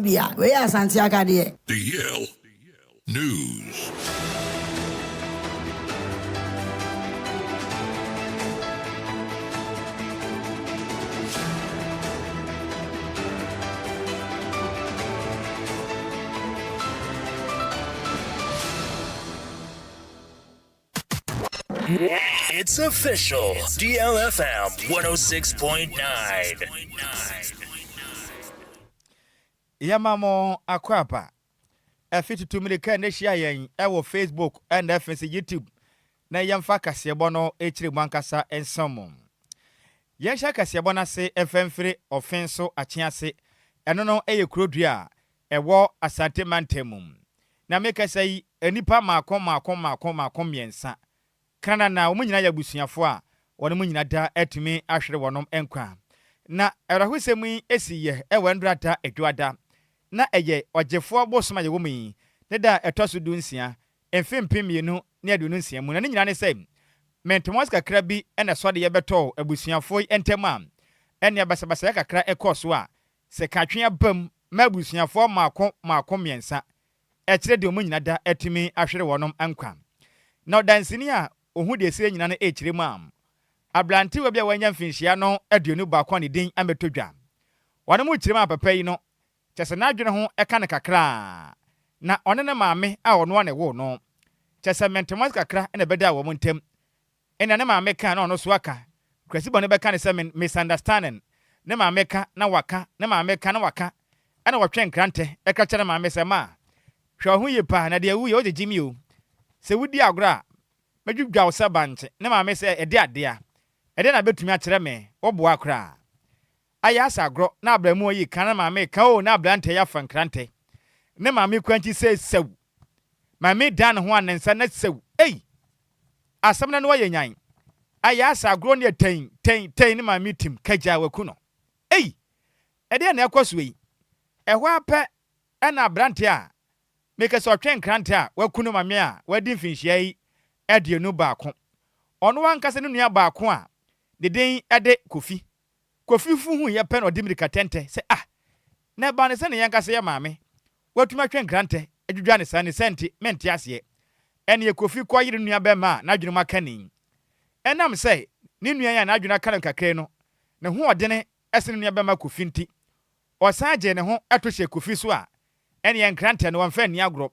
Bia, we are Santiago de DL News. It's official. DLFM 106.9. Yamamo akwapa. Efiti tumilika neshia yen ewo Facebook and FNC YouTube. Na yamfa kasiebono echiri mwankasa ensomo. Yensha kasiebona se FM free offenso achiase. Enono eye krodua ewo asante mantemum. Na meka sei enipa makom yensa. Kana na omunyina ya busuafo a wonu munyina da etumi ahwere wonom enkwa. Na erahusemu esi ye ewendrata edwada. Na eye ogyefo bosoma ye womi ne da etoso dunsia emfempemienu ne adununsia mu na nyina ne sɛ mentemos kakra bi ena sode ye beto abusuafo entema ene basabasa kakra ekoso a se katwe bam ma abusuafo maako miensa ekire de omunyina da etumi ahwere wonom ankwa. Na odansini a ohu de ese nyina ne ekire mu am ablante we bia wanya mfinhia no aduonu ba kwa ne din ametodwa wono mu kire ma papa yi no chese na adwene ho eka ne kakra na one ne maame a ono ne wo no chese mentemos kakra ene beda wo montem ene ne maame ka na ono so aka kwasi bo ne beka ne se misunderstanding ne maame ka na waka ne maame ka na waka ana wotwe nkrante eka kire maame se ma hwe ho ye pa na de awu ye o jimi o se wudi agora medwudwa wo se banche ne maame se ede adea ede na betumi a kire me wo bo akra ayasa agro na abramu yi kana maame ka o na abrante ya fankrante ne maame kwanti se sew maame dan ho anensa na sew asam na no ye nyan ayasa agro ne ten ne maame tim kaja waku no ede na ekoso yi ehwa apɛ na abrante a meka so twen krante a waku no maame a wadi mfinhia yi aduonu baako ono wankase ne nua baako a de den ade Kofi fu ye pen odimirika tente se na ba ne se ne yankase ye maame watuma twen grante adwudwa ne sa ne senti mente ase ene ye kofi ko yire nua be ma na adwene maka ni enam se ne nua ya na adwene aka no kakre no ne ho odene ese ne nua be ma kofi nti osaje ne ho ato hye kofi so a ene ye grante no wonfa ni agro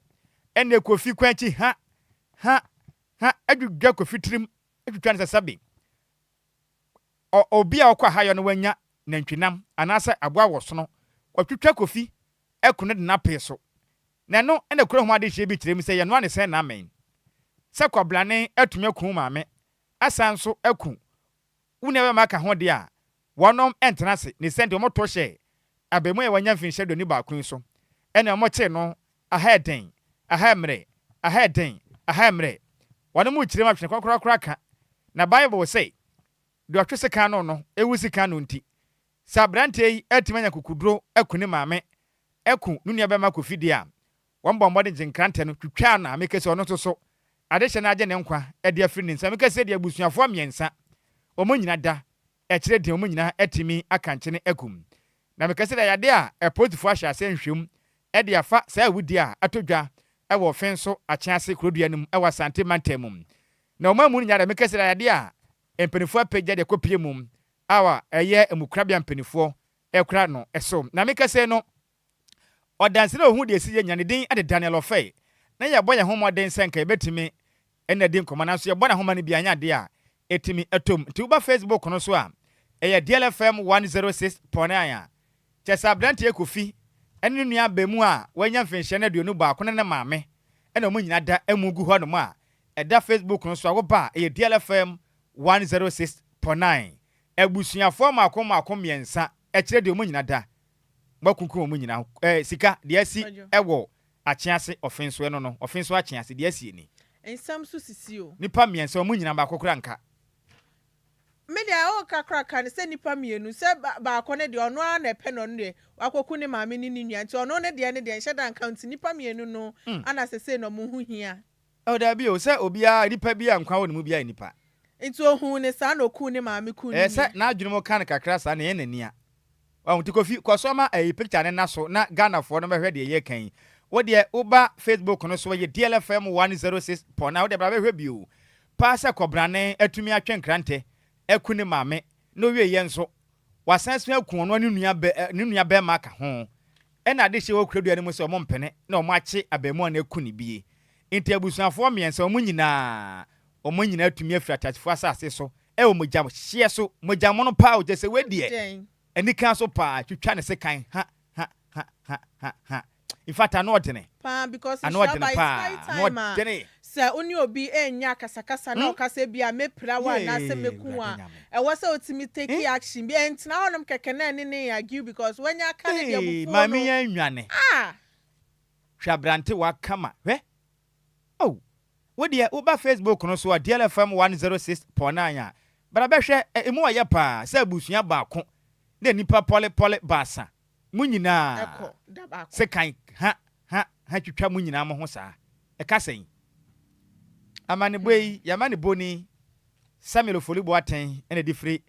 ene kofi kwanchi ha adwudwa kofi trim adwudwa ne sasabe obi a okwa hayo no wanya nantwinam anasa aboa wosono otwetwa kofi ekune de na peso na no ene kuro ho ade hye bi kirem se ye no ane se na amen se kwablane atumi akun maame asanso akun une be maka ho de a wonom entenase ne sente omoto hye abemu e wanya mfinhye do ni ba kun so ene omoche no aheden ahamre wonom kirem atwe kokrakra ka na bible say do atwese kan no ewusi kan no nti sabrante yi atimanya kukudro akune maame eku nunia be makofi dia wombo mbode jinkrante no twitwa na mekese ono so ade hye na age ne nkwa ade afiri nsa mekese de abusuafo miensa omonyina da ekire de omonyina atimi akanche ne akum na mekese da yade a epotifo ahya ase nhwem ade afa saa wudi a atodwa ewo fenso achiase krodua num ewa sante mantemum na omamu nya da mekese da yade a empenifo apegya de kopie mum awa eye emukrabia empenifo ekra no eso na mekase no odanse na ohu de esi nyane din ade Daniel Ofei na ye boye homoden senka ebetimi ena din komana so ye bona homa ne bia nya de a etimi atom ti uba Facebook no so a eye DLFM 106.9 chesa brante ekofi ene nua bemu a wanya mfenhye na aduonu baako ne maame ena omunyina da emugu ho no ma eda Facebook no so a wo ba eye DLFM 106.9 abusuafo maako miensa ekire de omunyina da makunku omunyina sika de asi ewo achiase offenso eno no offenso achiase de asi ni ensam so sisio nipa miensa omunyina ba kokora nka media o kakra kan se nipa mienu se baako ne de ono a na epe no ne wakoku ne maame ni nua nti ono ne de nheda account nipa mienu no ana sese no mu hu hia o da bi o se obia nipa bia nkwa wo ne mu bia nipa nti ohun ne sa na oku ne maame ku ne se na adwene mo kan kakra sa na ye nania wa Kofi kosoma a picture ne na so na Ghana for no behwe de ye kan wo de uba Facebook no so ye DLFM 106 pona wo de bra behwe bio pasa kobrane atumi atwen krante ekune maame no wie ye nso wasansu akun no ne nua be maka ho ena de hye wo kradua ne mu so mo mpene na mo ache abemu na ekuni bie nti abusuafo miensa mo nyina atumi afira tachfo asase so e wo mogam hye so mogam no pa o je se wedie eni kan so pa twitwa ne se kan ha in fact anodene pa because it's high time sɛ oni obi enya kasakasa na okasa bia mepra wa na sɛ meku a ɛwɔ sɛ otimi take action bi entina honom keke na ne argue because when ya ka ne de bufu mami ya nwane hwabrante wa kama oh wo de uba Facebook no so DLFM 106.9 bara behwe emu aye pa sɛ abusua baako na nipa pole basa munyina se kan ha twitwa munyina mo ho saa ɛka sɛn amane boy yamane boni Samuel Folibo aten ene difri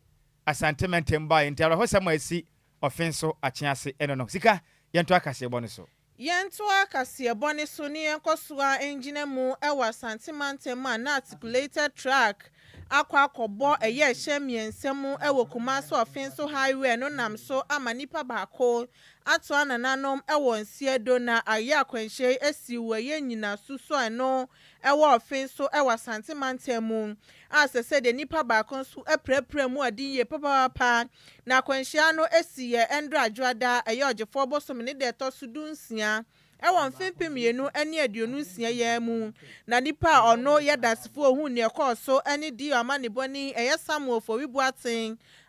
asante mentem ba enti ara ho sɛm asi offenso akyease eno no sika yento akase bɔ ne so yento akase bɔ ne so ne enkosoa engine mu ɛwa asante mentem na articulated track akwa eye hyemiensem ewo Kumaso offenso highway no nam so amanipa baako ato anananom ewo nsiedo na aye akwanhye esiwo ye nyina suso eno ewo offenso ewa santimantemu asese de nipa baako so eprepre mu adinye papa na akwanhye no esiye endra adwoada eye ogefo bosom ne de to sudunsia ewo mfimpi mienu ene aduonu nsia ya mu na nipa ono yedasefo ohun ne ekoso ene di amane boni eye Samuel Folibo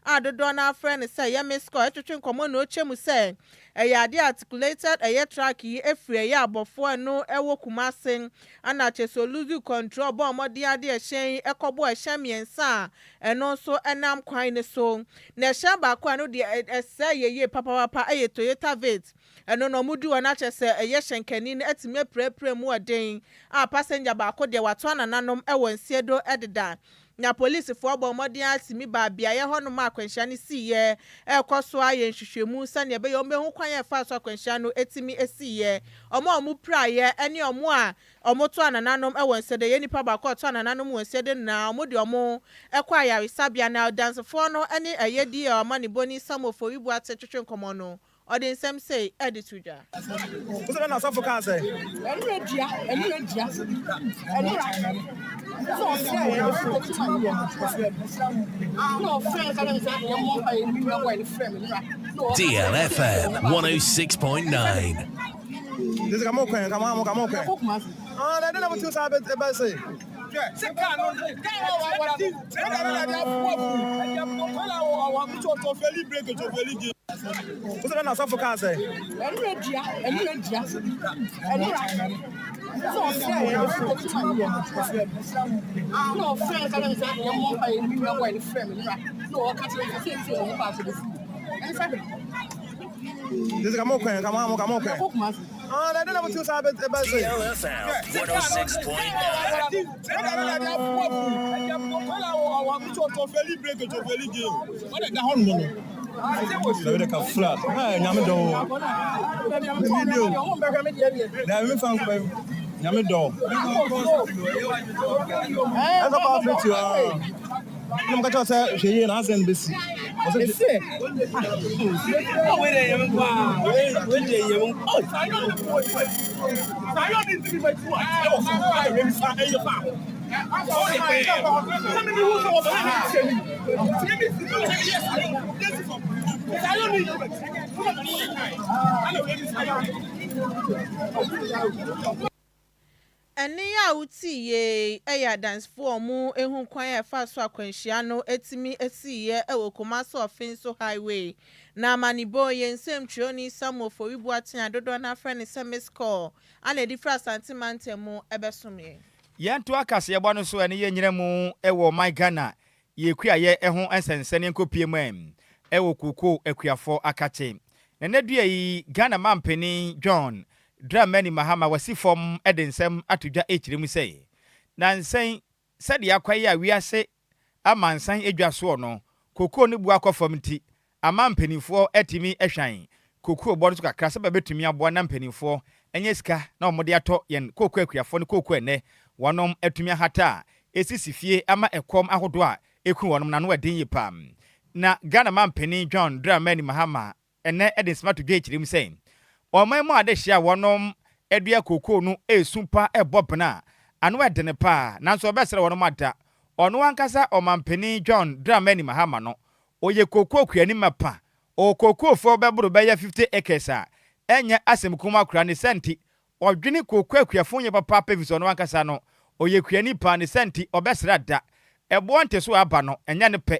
adodo na afre ne se ye misko etwetwe nkomo na ochemu se eye ade articulated eye track yi efre ye abofo no ewo Kumase ana chesoluzu control bo modi ade ehyen ekobo ehyen miensa eno so enam kwan ne so na ehyen ba kwa no de ese ye papa eye Toyota Vate eno no mudu ona chese eye shenkani na etime prepre mu oden a passenger ba ko de wato anananom ewo nsiedo ededa na police for bomodi asimi ba bia ye hono ma akwanhia ne siye ekoso aye nhwehwemu sane be yombe hu kwan ye fa so akwanhia no etimi esiye omo praye ene omo a omo to anananom ewo nsede ye nipa ba ko to anananom nsede na omo de omo ekwa yaresabia na dance for no ene eye di omo ne boni Samuel Folibo atwetwe nkomo no Odin Sem say edituja. What's that na so can say? DLFM 106.9. This is come on. Ah, they don't too sabe say. What's that na so can say? This is come on. Ah, they don't too sabe say. DLFM 106.9. They can flat. Hey, nyame do. Na me fan ko nyame do. Eza pa fiti ah. Num ka tose hweye na asen besi. O se oh we dey yem kwa. We dey yem. Oh, I don't need to be my two. I was ene ya uti ye eya dance for mu ehun kwan e fa so akwanhia no etimi esiye ewo Kumaso offenso highway na manibo ye nsem trioni Samuel Folibo adodo na friend se miss call ana different santimantemu ebesomye yento akase yebo no so ene ye nyire mu ewo my Ghana ye kua ye ehun ensensene nkopie mu ewo kuko akuafo akache na nadua yi Ghana mampeni John Dramani Mahama wasi form edensem atudwa echire mu sei na nsen sade akwaye a wiase amansan edwa so no koko ne bu akofam ti ama mpanimfoɔ atimi ahwan kokoo bɔ no so kakra sɛ bɛbɛtumi aboa na mpanimfoɔ ɛnyɛ sika na ɔmode atɔ yɛn kokoo akuafoɔ no kokoo ɛnɛ wɔnom atumi ahata a ɛsisi fie ama ɛkɔm ahodoɔ a ɛku wɔnom na no ɛden yie pam na Ghana mampanin John Dramani Mahama ɛnɛ ɛde nsɛm ato dwa akyerɛm sɛ ɔman mu ade hyia wɔnom adua kokoo no ɛsu pa ɛbɔ pena ano ɛdene pa nanso ɔbɛsrɛ wɔnom ada ɔno ankasa ɔmampanin John Dramani Mahama no oye kokoo kuani mapa o kokoo fo bɛboro bɛyɛ 50 acres a ɛnyɛ asɛm kuma kura ne senti ɔdwene kokoo akuafo nyɛ papa peviso no ankasa no oye kuani pa ne senti ɔbɛsrɛ da ɛboɔ nte so aba no ɛnyɛ ne pɛ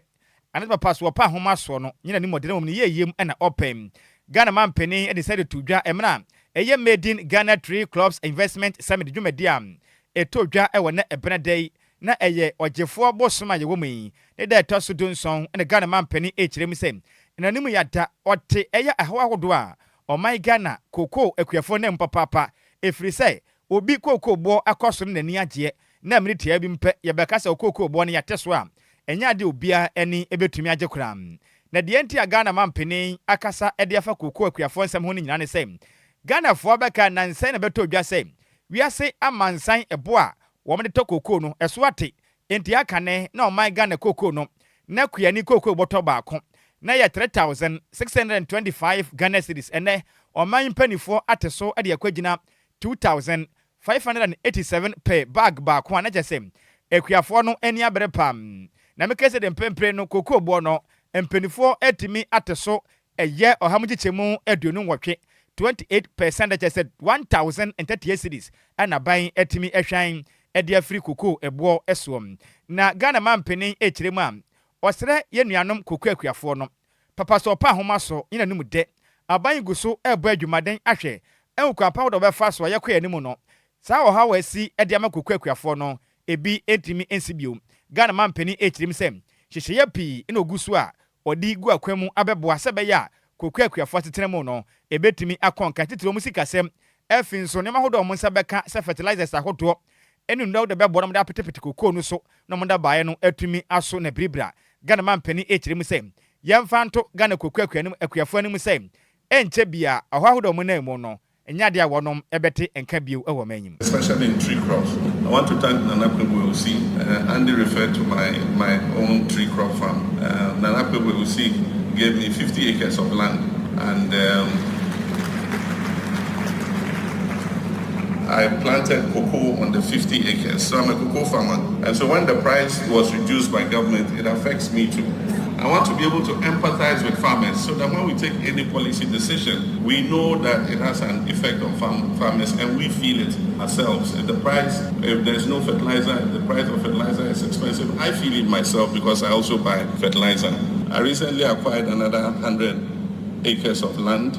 ane papa so ɔpa homa so no nyina ne modern ne yeyem ɛna ɔpɛm Ghana mampanin ɛde sɛ de tudwa ɛmra ɛyɛ made in Ghana Tree Clubs Investment Summit dwumadi am ɛtodwa ɛwɔ na ɛbenedai na ɛyɛ ɔgyefoɔ bosom a yɛwɔ mu yi ne da ɛtɔ so dunson ɛna Ghana mampanin ɛkyerɛ mu sɛ ɛnanim yɛda ɔte ɛyɛ ahoa ahodoɔ a ɔman Ghana kokoo akuafoɔ na mpapapa ɛfiri sɛ obi kokoo boɔ akɔ so no n'ani agyeɛ na mmiri tia bi mpɛ yɛbɛka sɛ kokoo boɔ no yɛate so a ɛnya ade obia ɛni ɛbɛtumi agye koram na deɛ nti a Ghana mampanin akasa ɛde afa kokoo akuafoɔ nsɛm ho no nyina ne sɛ Ghanafoɔ bɛka nansan na bɛtɔ dwa sɛ wiase amansan ɛbo a wɔn de tɔ kokoo no ɛso ate enti aka ne na ɔman Ghana kokoo no na kuani kokoo bɔtɔ baako na yɛ 3,625 Ghana cedis ɛnɛ ɔman mpanifoɔ ate so ɛde akɔgyina 2,587 per bag baako a na kyɛ sɛ akuafoɔ no ani abere pam na meka sɛ de mpempere no kokoo boɔ no mpanifoɔ atumi ate so ɛyɛ ɔhamgyekyɛmu aduonu nwɔtwe 28% kyɛ sɛ 1,038 cedis ɛna ban atumi ahwan ɛde afiri kokoo ɛboɔ ɛsoɔm na Ghana mampanin ɛkyerɛ mu a ɔsrɛ yɛnuanom kokoo akuafoɔ no papa sɛ ɔpa ahoma so yɛna num dɛ aban gu so ɛbɔ adwumaden ahwɛ ɛwokwa pa wɔdɔ bɛfa so a yɛkɔ yɛnim no saa ɔha wɔ asi ɛde ama kokoo akuafoɔ no ebi ɛntumi ɛnsi bio Ghana mampanin ɛkyerɛ mu sɛ hyehyɛeɛ pii ɛna ogu so a ɔde gu akwan mu abɛboa sɛ bɛyɛ a kokoo akuafoɔ tetene mu no ɛbɛtumi akɔnka titiri mu sikasɛm ɛfi nso nneɛma ahodoɔ ɔmo nsa bɛka sɛ fertilizers ahodoɔ ɛne nnua de bɛbɔ no de apetepete kokoo no so na ɔmo da baeɛ no atumi aso na biribira Ghana mampanin ɛkyerɛ mu sɛ yɛmfa nto Ghana kokoo akuafoɔ no mu sɛ ɛnkyɛ bia ɔhɔ ahodoɔ ɔmo nan mu no ɛnyɛ adeɛ a wɔnom ɛbɛte nka bio ɛwɔ m'anyim. Especially in tree crops. I want to thank Nana Kwadwo Andy referred to my own tree crop farm. Nana Kwadwo gave me 50 acres of land and I planted cocoa on the 50 acres. So I'm a cocoa farmer. And so when the price was reduced by government, it affects me too. I want to be able to empathize with farmers so that when we take any policy decision, we know that it has an effect on farmers and we feel it ourselves. If there's no fertilizer, if the price of fertilizer is expensive, I feel it myself because I also buy fertilizer. I recently acquired another 100 acres of land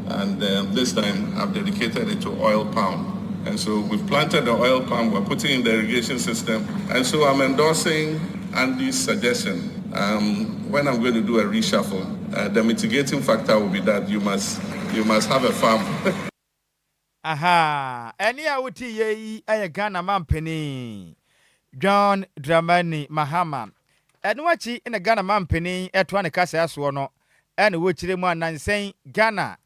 and this time I've dedicated it to oil palm. And so we've planted the oil palm, we're putting in the irrigation system. And so I'm endorsing Andy's suggestion. When I'm going to do a reshuffle, the mitigating factor will be that you must have a farm. Aha, any awuti ye aye Ghana mampanin John Dramani Mahama. Enwachi in a Ghana mampanin etwane kasa aso no. Ene wo chire mu anansen Ghana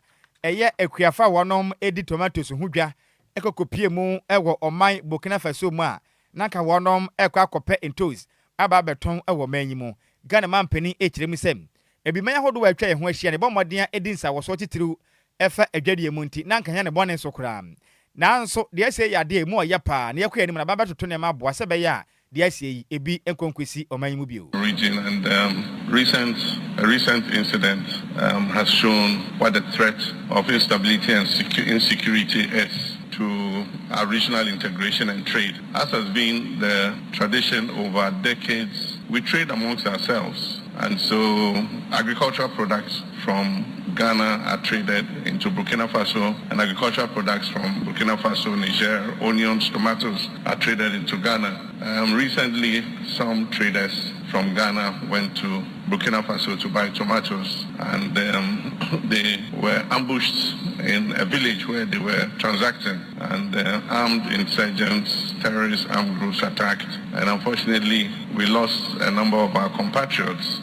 eye akuafa wonom edi tomatoes ho dwa ekokopie mu ewo oman Burkina Faso mu a naka wonom ekwa akopɛ entos aba beton ewo manyimu Ghana mampanin echire mu sem ebi manya hodo wa atwa ye ho ahia ne bomodea edi nsa wo so titiriw efa adwadie mu nti nanka nya ne bɔne so kora nanso de ase ya de mu ɔyɛ pa na yakɔ anim na baba toto ne ma boa sɛ bɛyɛ a de ase yi ebi enkonkwesi omanyimu bio region and a recent incident has shown what the threat of instability and insecurity is to our regional integration and trade. As has been the tradition over decades, we trade amongst ourselves. And so agricultural products from Ghana are traded into Burkina Faso, and agricultural products from Burkina Faso, Niger, onions, tomatoes are traded into Ghana. Recently, some traders from Ghana went to Burkina Faso to buy tomatoes, and they were ambushed in a village where they were transacting, and armed insurgents, terrorist armed groups attacked, and unfortunately we lost a number of our compatriots.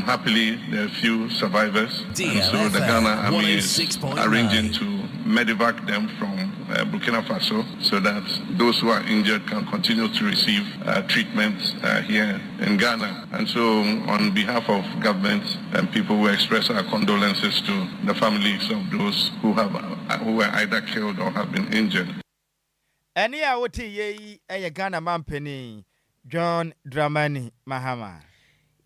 Happily, there are few survivors, and so the Ghana Army is arranging to medevac them from Burkina Faso so that those who are injured can continue to receive treatment here in Ghana. And so on behalf of government and people, we express our condolences to the families of those who were either killed or have been injured. Any awoti ye Ghana mampeni John Dramani Mahama.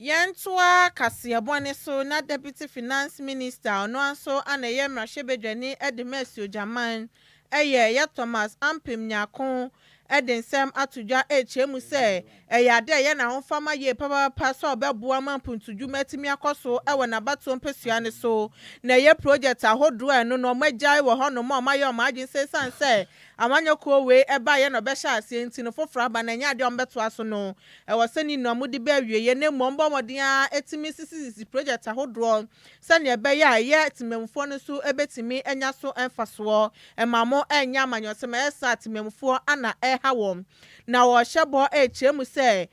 Yentwa Kasiabwane so na Deputy Finance Minister ono anso anaye mrashebedwani Edemesio Jaman ya Thomas Ampem Nyakon Edensem Adjoa Agyei se ade ye na honfama ye papa so obeboa mampuntuju matimi akoso na bato mpesua ne so na ye project ahodro eno no magyae wo hono mo maye o magin se sanse amanyako we eba ye no be sha ase nti no foforo aba na nya ade ombeto aso no sani no mudi be awie ye ne mmombo modin a etimi sisi project ahodro sani ebe ye timemfo no so ebetimi enya so emfaso emamo enya amanyosema esa timemfo ana hawom na wo hyebo Agyei se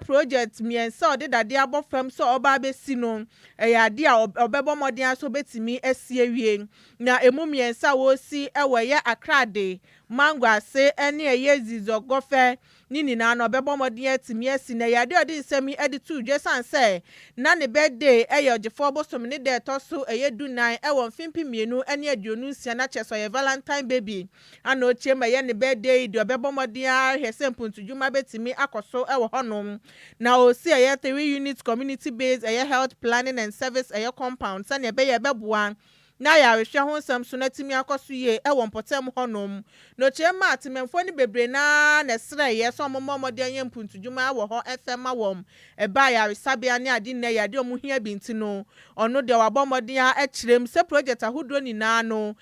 project miensa odedade abofam so oba besi no ade a obebo modin aso betimi asie wie na emu miensa wo si ye akrade mangwase ene zizo gofe nini na no obebo modin atimi asi na ade odi nsemi editu dwesan se na ne birthday ojefo bosom ne de toso dunan wo mfimpi mienu ene aduonu nsia na cheso ye Valentine baby ana ochie ma ye ne birthday de obebo modin a hwese mpuntujuma betimi akoso wo honom na osi 3 unit community based health planning and service compound sane ye beboa na ya rehwe ho nsam so na timi akoso ye wo mpotem honom no chema atememfo ni bebre na sere ye so momomode anye mpuntujuma wo ho FM awom ba ya resabia ne ade na ya de omuhia binti no ono de wabomode a kirem se project ahodro ni na no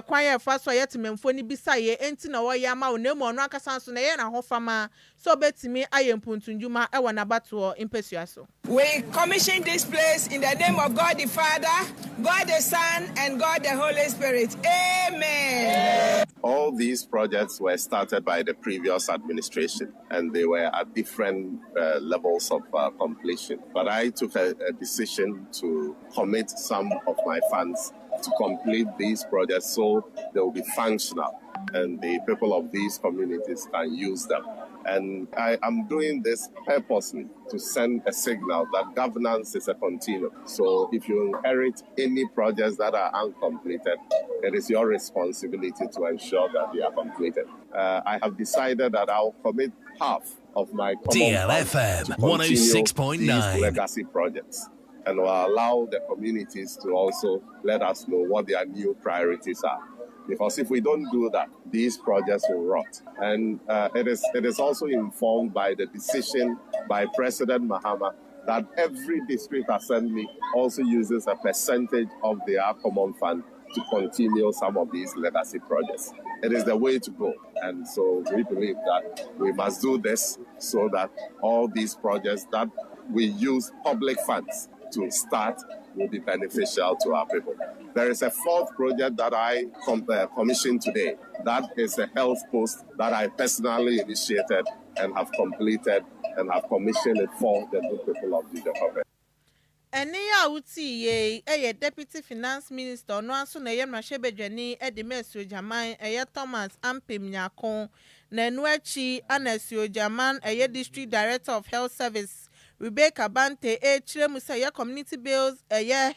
kwan ye fa so ye tememfo ni bisa ye enti na wo ya ma wo na mu ono akasa so na ye na ho fama so betimi aye mpuntujuma wo na bato impesua so. We commission this place in the name of God the Father, God the Son, and God the Holy Spirit. Amen. All these projects were started by the previous administration, and they were at different levels of completion. But I took a decision to commit some of my funds to complete these projects so they will be functional and the people of these communities can use them. And I am doing this purposely to send a signal that governance is a continuum. So if you inherit any projects that are uncompleted, it is your responsibility to ensure that they are completed. I have decided that I'll commit half of my DLFM 106.9 legacy projects, and will allow the communities to also let us know what their new priorities are. Because if we don't do that, these projects will rot. And it is also informed by the decision by President Mahama that every district assembly also uses a percentage of their common fund to continue some of these legacy projects. It is the way to go. And so we believe that we must do this so that all these projects that we use public funds to start will be beneficial to our people. There is a fourth project that I commissioned today. That is a health post that I personally initiated and have completed and have commissioned it for the good people of the Republic. Enia uti ye Deputy Finance Minister no anso na ye mrashebedwani Edemesio Jaman Thomas Ampem Nyakon na enuachi Anasio Jaman District Director of Health Service Rebecca Bante Musa community bills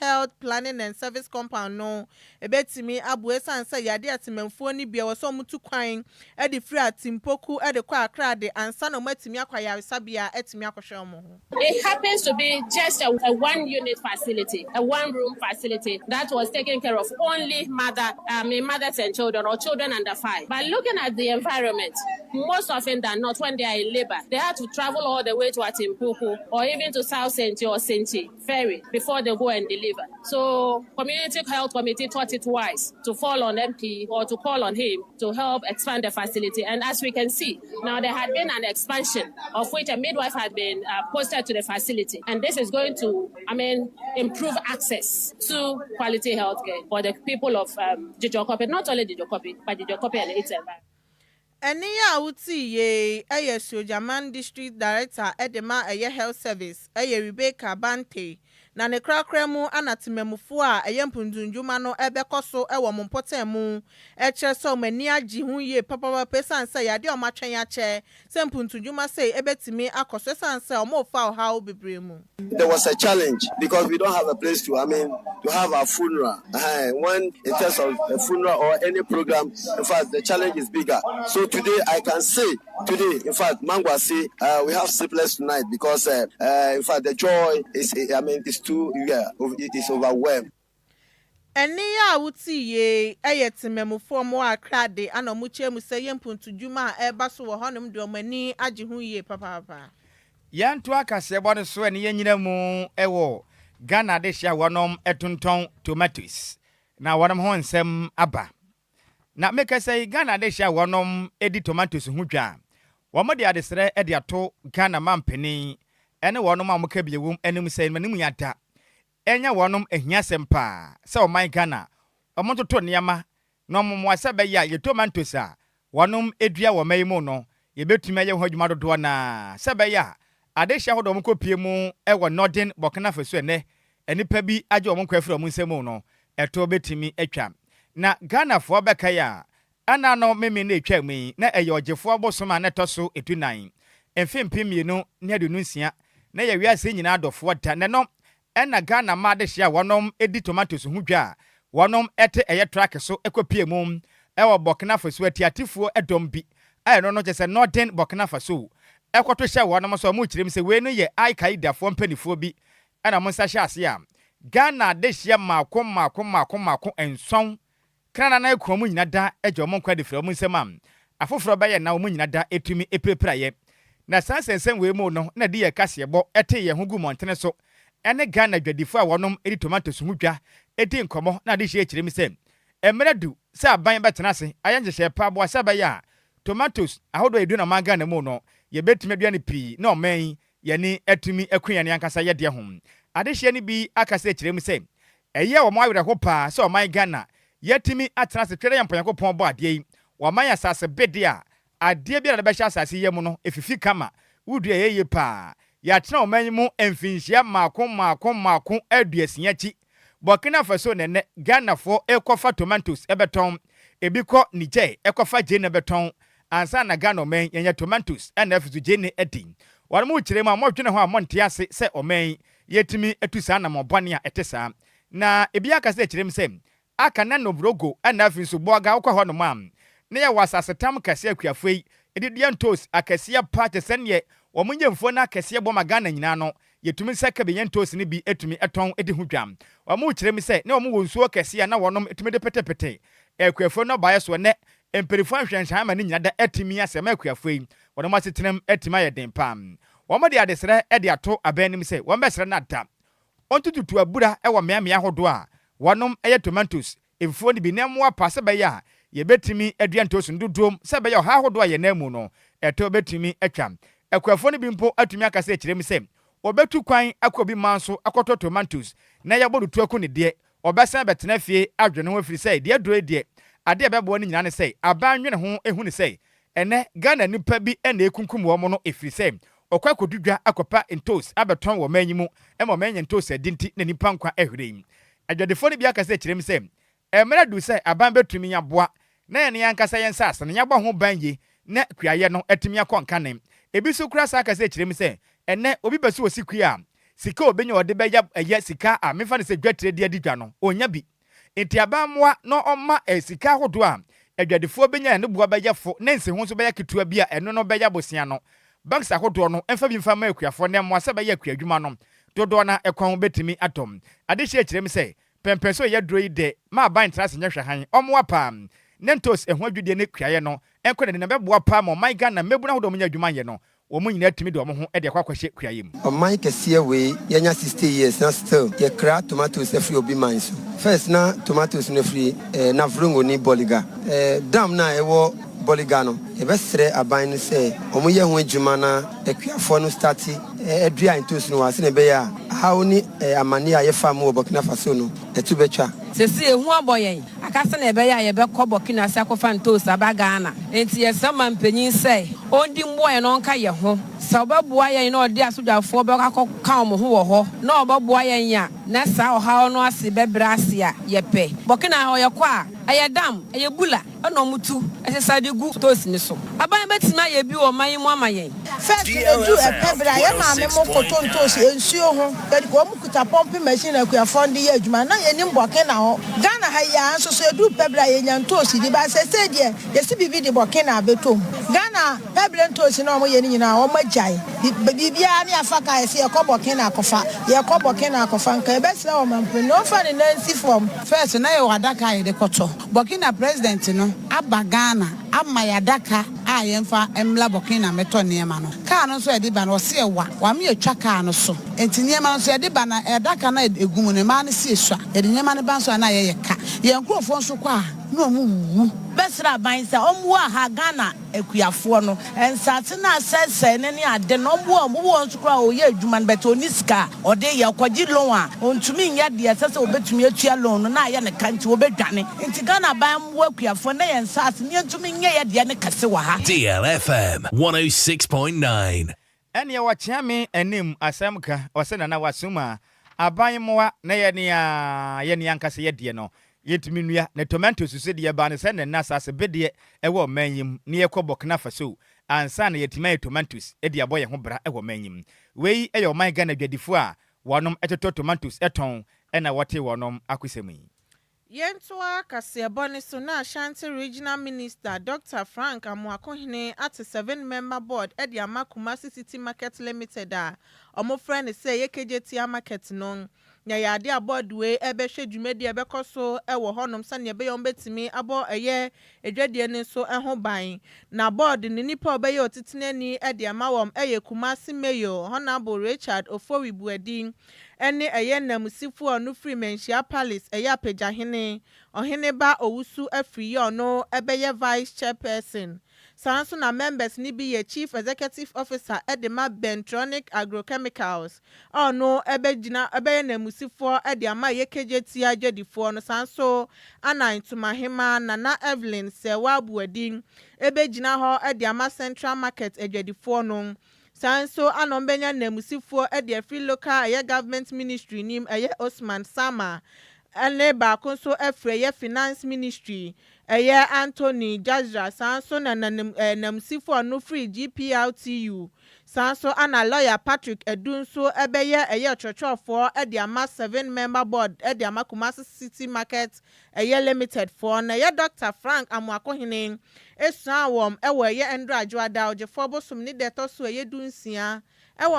health planning and service compound no ebetimi abuesa ansa yade atememfo ni bia wo so mutu kwan e free atimpoku e kwa akra de ansa no matimi akwaya sabia etimi akohwe mo ho. It happens to be just a one unit facility, a one room facility that was taking care of only mothers and children or children under 5. But looking at the environment, most often than not when they are in labor, they have to travel all the way to Atimpoku or even to South Senti or Senti Ferry before they go and deliver. So Community Health Committee thought it wise to fall on MP or to call on him to help expand the facility. And as we can see, now there had been an expansion of which a midwife had been posted to the facility. And this is going to, improve access to quality healthcare for the people of Jijokope, not only Jijokope, but Jijokope and its environment. Eniya uti ye Sojaman District Director Edema Health Service Rebecca Bante na ne krakremu anatememufo a eyempundunjuma no ebekoso ewo mompotemu echeso mani agi hu ye papa pesan say yade o matwen ya che sempundunjuma say ebetimi akoso san say o mo fa how bebremu. There was a challenge because we don't have a place to have our funeral. When in terms of a funeral or any program, in fact the challenge is bigger. So today I can say in fact Mangwa say we have sleepless tonight because in fact the joy is it is overwhelmed. Eniya uti ye eyetimemufo mo akrade anomuche mu say yempuntudwuma eba so wo honum de omani agi hu ye papa. Yanto akase bone so ene yanyina mu ewo Ghana de hia wonom etonton tomatoes na wonom ho nsem aba na make say Ghana de hia wonom edi tomatoes hu dwa womo de adesere e de ato Ghana mampeni ene wonom amoka biewum enim say manim yada enya wonom ehia sempa se o man Ghana omototo niama no momo asebe ya ye tomatoes a wonom edua wo mai mu no ye betumi ye ho adwuma dodo na sebe ya adehia hodom kopie mu ewo Northern Burkina Faso enipa bi age omon kwafira mu nsemu no eto betimi atwa na Ghana fo beka ya ana no meme na atwa mu na eye ogefo abosoma na toso etunan emfempi mienu ne adununsia na ye wiase nyina adofo da ne no ena Ghana ma adehia wonom edi tomatoes hu dwa wonom ete eye track so ekopie mu ewo Burkina Faso atiatifo edom bi aye no chese Northern Burkina Faso ekwoto hye wonom so mu kirem se we no ye Al-Qaeda fo mpanifo bi ana monsa hye ase a Ghana de hye mako enson krana na ekromu nyina da ejomon kwa de fra mu nsema afoforo ba ye na mu nyina da etumi eprepraye na sansensen we mu no na de ye kasebo ete ye hugu montene so ene Ghana dwadifo a wonom edi tomatoes hu dwa edi nkomo na de hye kirem se emredu se aban betena se ayenje hye pa bo asa ba ya tomatoes ahodo edu na manga na mu no ye betumi aduane pi na oman ye ni etumi akunyane ankasa ye de ho adehye ni bi akasa kirem se eye wo mo awere ho pa se oman Ghana yetimi atena se twere yampanyakopon bo ade yi wo man asase bede a ade bi na be hya asase yemu no efifi kama wudu ye pa ya tena oman mu emfinhia mako aduasia chi Burkina Faso nene Ghana fo ekofa tomatoes ebeton ebiko Niger ekofa jene beton ansa na Ghana oman yenya tomatoes na efizu jene edin wanu mu kirem a modwene ho a monte ase se oman yetimi etusa na mobane a etesa na ebi akase kirem se aka na nobrogo na afinso boaga okwa ho no mam na ye wasasetam kase akuafei edidian toast akase pa tesene wo munyemfo na akase bo magana nyina no yetumi saka be yentos ne bi etumi eton edi hudwam wo mu kirem se na wo mu wonsuo kase na wonom etumi de petepete akuafo no baye so ne emperifo ahwenshan ma ne nyina da etumi asema akuafei wonom asetenem etimi ayeden pam wo mo de adesere e de ato abanim se wo mbesere na da ontututu abura e wo meamea hodo a wonom eye tomatoes emfuo ni bi nemwa pase be ya ye betimi aduan toast ndudom se be ya ha hodo a ye namu no eto betimi atwam akuafo ni bi mpo atumi akase kirem se obetu kwan akobi manso akoto tomatoes na ya bodu tuaku ne de obesa betena fie adwene ho afiri se de aduro de ade bebo ni nyina ne se abanwene ho ehu ne se ene Ghana nipa bi ena ekunkum wo mo no efiri se okwa kodudwa akopa entos abeton wo manyimu emo manye entos adinti na nipa nkwa ehwere adwadefo ni bi akase kirem se emre du se aban betumi yaboa na ye ne yankasa yensa ase ne yabo ho banye na kuaye no etumi akonka ne ebisu kura sa akase kirem se ene obi besu osikua sika obenya ode beya eye sika a mefa ne se dwatre de adidwa no onya bi enti abamwa no omma sika hodo a adwadefo benya ne boa beyafo ne nse ho so beya ketua bi a eno no beya bosia no banks ahodo no emfa bi mfa ma akuafo ne mo asa beya akuadwuma no dodo na ekwan betimi atom adehye kirem se pempeso ye dro ide ma ban trase nyehwe han omwa pam nentos eho adwude ne kuaye no enko ne beboa pa mo my Ghana mebuna hodo munya adwuma ye no woman nyina tumi de omo ho e de kwakwahyɛ kuayem ɔman kɛseɛ wei yɛnya 60 years na still yɛkra tomatoes afiri obi man so first na tomatoes no afiri navrongo ni boliga dam na ɛwɔ boliga no yɛbɛsrɛ aban no sɛ ɔmo yɛ ho adwuma na akuafoɔ no starte adua ntos no wase ne bɛyɛ a haw ni amani a yɛfa mu wɔ Burkina Faso no ɛtu bɛtwa sesi ehu abɔyɛn akasa na ɛbɛyɛ a yɛbɛkɔ Burkina Faso akɔfa ntos aba Ghana enti yɛsɛ ma mpanyin sɛ ondi mboa yɛ no nka yɛ ho sɛ ɔbɛboa yɛn na ɔde asodwafoɔ bɛkɔ ka ɔmo ho wɔ hɔ na ɔbɛboa yɛn ya na saa ɔhaw no ase bɛbrɛ ase a yɛpɛ Burkina hɔ yɛkɔ a ɛyɛ dam ɛyɛ bula ɛna ɔmo tu ɛsesa de gu tos ni so aban bɛtumi ayɛ bi wɔ man yi mu ama yɛn first edu ɛpɛbrɛ yɛ maame mo koto ntos nsuo ho yɛde kɔ ɔmo kuta pɔmpi machine akuafoɔ de yɛ adwuma na yɛnim Burkina hɔ Ghana ha yɛ nso so edu pɛbrɛ yɛ nya ntos di ba sɛ deɛ yɛsi bibi de Burkina abetom Ghana pɛbrɛ ntos na ɔmo yɛ ni nyina ɔmo agyae bibia ne afa ka yɛsi yɛkɔ Burkina akɔfa nka yɛbɛsrɛ ɔmo mpɛ no fa ne nansi fam first na yɛ wadaka yɛ de kɔtɔ Burkina president no aba Ghana ama yadaka a yɛmfa emla Burkina meto nneɛma no kaa no so yɛde ba no ɔse wa me atwa kaa no so enti nneɛma no so yɛde ba na yadaka na egum no ma no sie so yɛde nneɛma no ba so na yɛyɛ ka yɛn nkurɔfoɔ nso kɔ a no mu wu bɛsrɛ aban sɛ ɔmo a ha Ghana akuafoɔ no ensate na asɛsɛ ne ade no ɔmo nso kɔ a ɔyɛ adwuma no bɛtɛ oni sika ɔde yɛ kɔgye loan a ɔntumi nyɛ deɛ sɛ obetumi atua loan no na ayɛ ne kanti obedwane enti Ghana ban mo akuafoɔ na yɛn nsase ne ntumi nyɛ yɛ deɛ ne kɛse wɔ ha DLFM 106.9 ɛne wɔkyea me anim asɛm ka ɔsɛ nana wasoma aban moa na yɛne ankasa yɛdeɛ no yɛtumi nua na tomatoes so de yɛba no sɛ ne nna asase bedeɛ ɛwɔ manyim ne yɛkɔ Burkina Faso ansa na yɛtumi ayɛ tomatoes de abɔ yɛn ho bra ɛwɔ manyim wei ɛyɛ ɔman Ghana dwadifo a wɔnom ɛtotɔ tomatoes ɛtɔn ɛna wɔte wɔnom akosɛm yi Yentoa Kasiaboni Suna Ashanti Regional Minister Dr. Frank Amuakohene at a 7-member board at the Amakumasi City Market Limited. Omo friend say YKJT market non. Nyayade aboard way ebeshe dwumedi ebekɔ so ɛwɔ hɔnom sane ebe yom betimi abo ɛyɛ edwadie ne so ɛho ban na board ne nipa obɛyɛ otitinani ɛde ama wɔm ɛyɛ Kumasi Mayor Honorable Richard Ofowibuadi ɛne ɛyɛ namusifo ɔno free Menchia Palace ɛyɛ apegyahene ɔhene ba owusu afiri ɔno ɛbɛyɛ vice chairperson sanso na members ni bi ye chief executive officer Edema Bentronic Agrochemicals no ebegina ebeye namusifo ama YKJT agedifo no sanso ana Ntumahema Nana Evelyn Sewa Buadin ebegina ho ama Central Market agedifo no sanso anombenya namusifo free local government ministry nim Osman Sama ene ba konso efreye finance ministry Anthony Jazra sanso na namsifo no free GPLTU sanso ana lawyer Patrick Edunso ebeye churchofo ama 7-member board ama Kumasi City Market limited for na Dr. Frank Amuakohene esuawom Endra Adjoa Agyei Sikapa ni deto so dunsia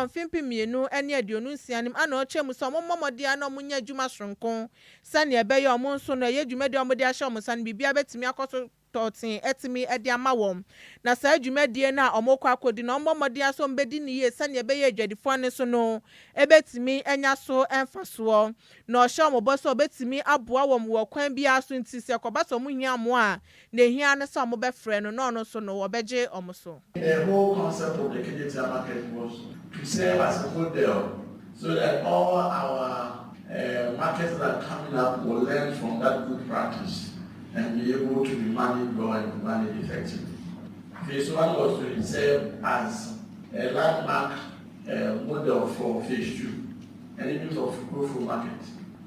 mfimpi mienu ene aduonu nsia nim ana ochemu so momomode ana omunya adwuma soronko sane ebeye omo nso no dwumadi omode ahye omo sane bibia betimi akoso totin etimi ede ama wom na saa dwumadie na omokọ akodi na momode aso mbedi ni ye sane ebeye adwadifo ne so no ebetimi enya so emfaso na ohye omo boso obetimi aboa wom wo kwan bia so ntisi akobaso mu hia mo a na hia ne so omo befre no no so no obegye omo so. The whole concept of the KJT market was to serve as a model so that all our markets that are coming up will learn from that good practice and be able to be managed well and managed effectively. Phase 1 was to serve as a landmark model for phase 2 and in use of growth market.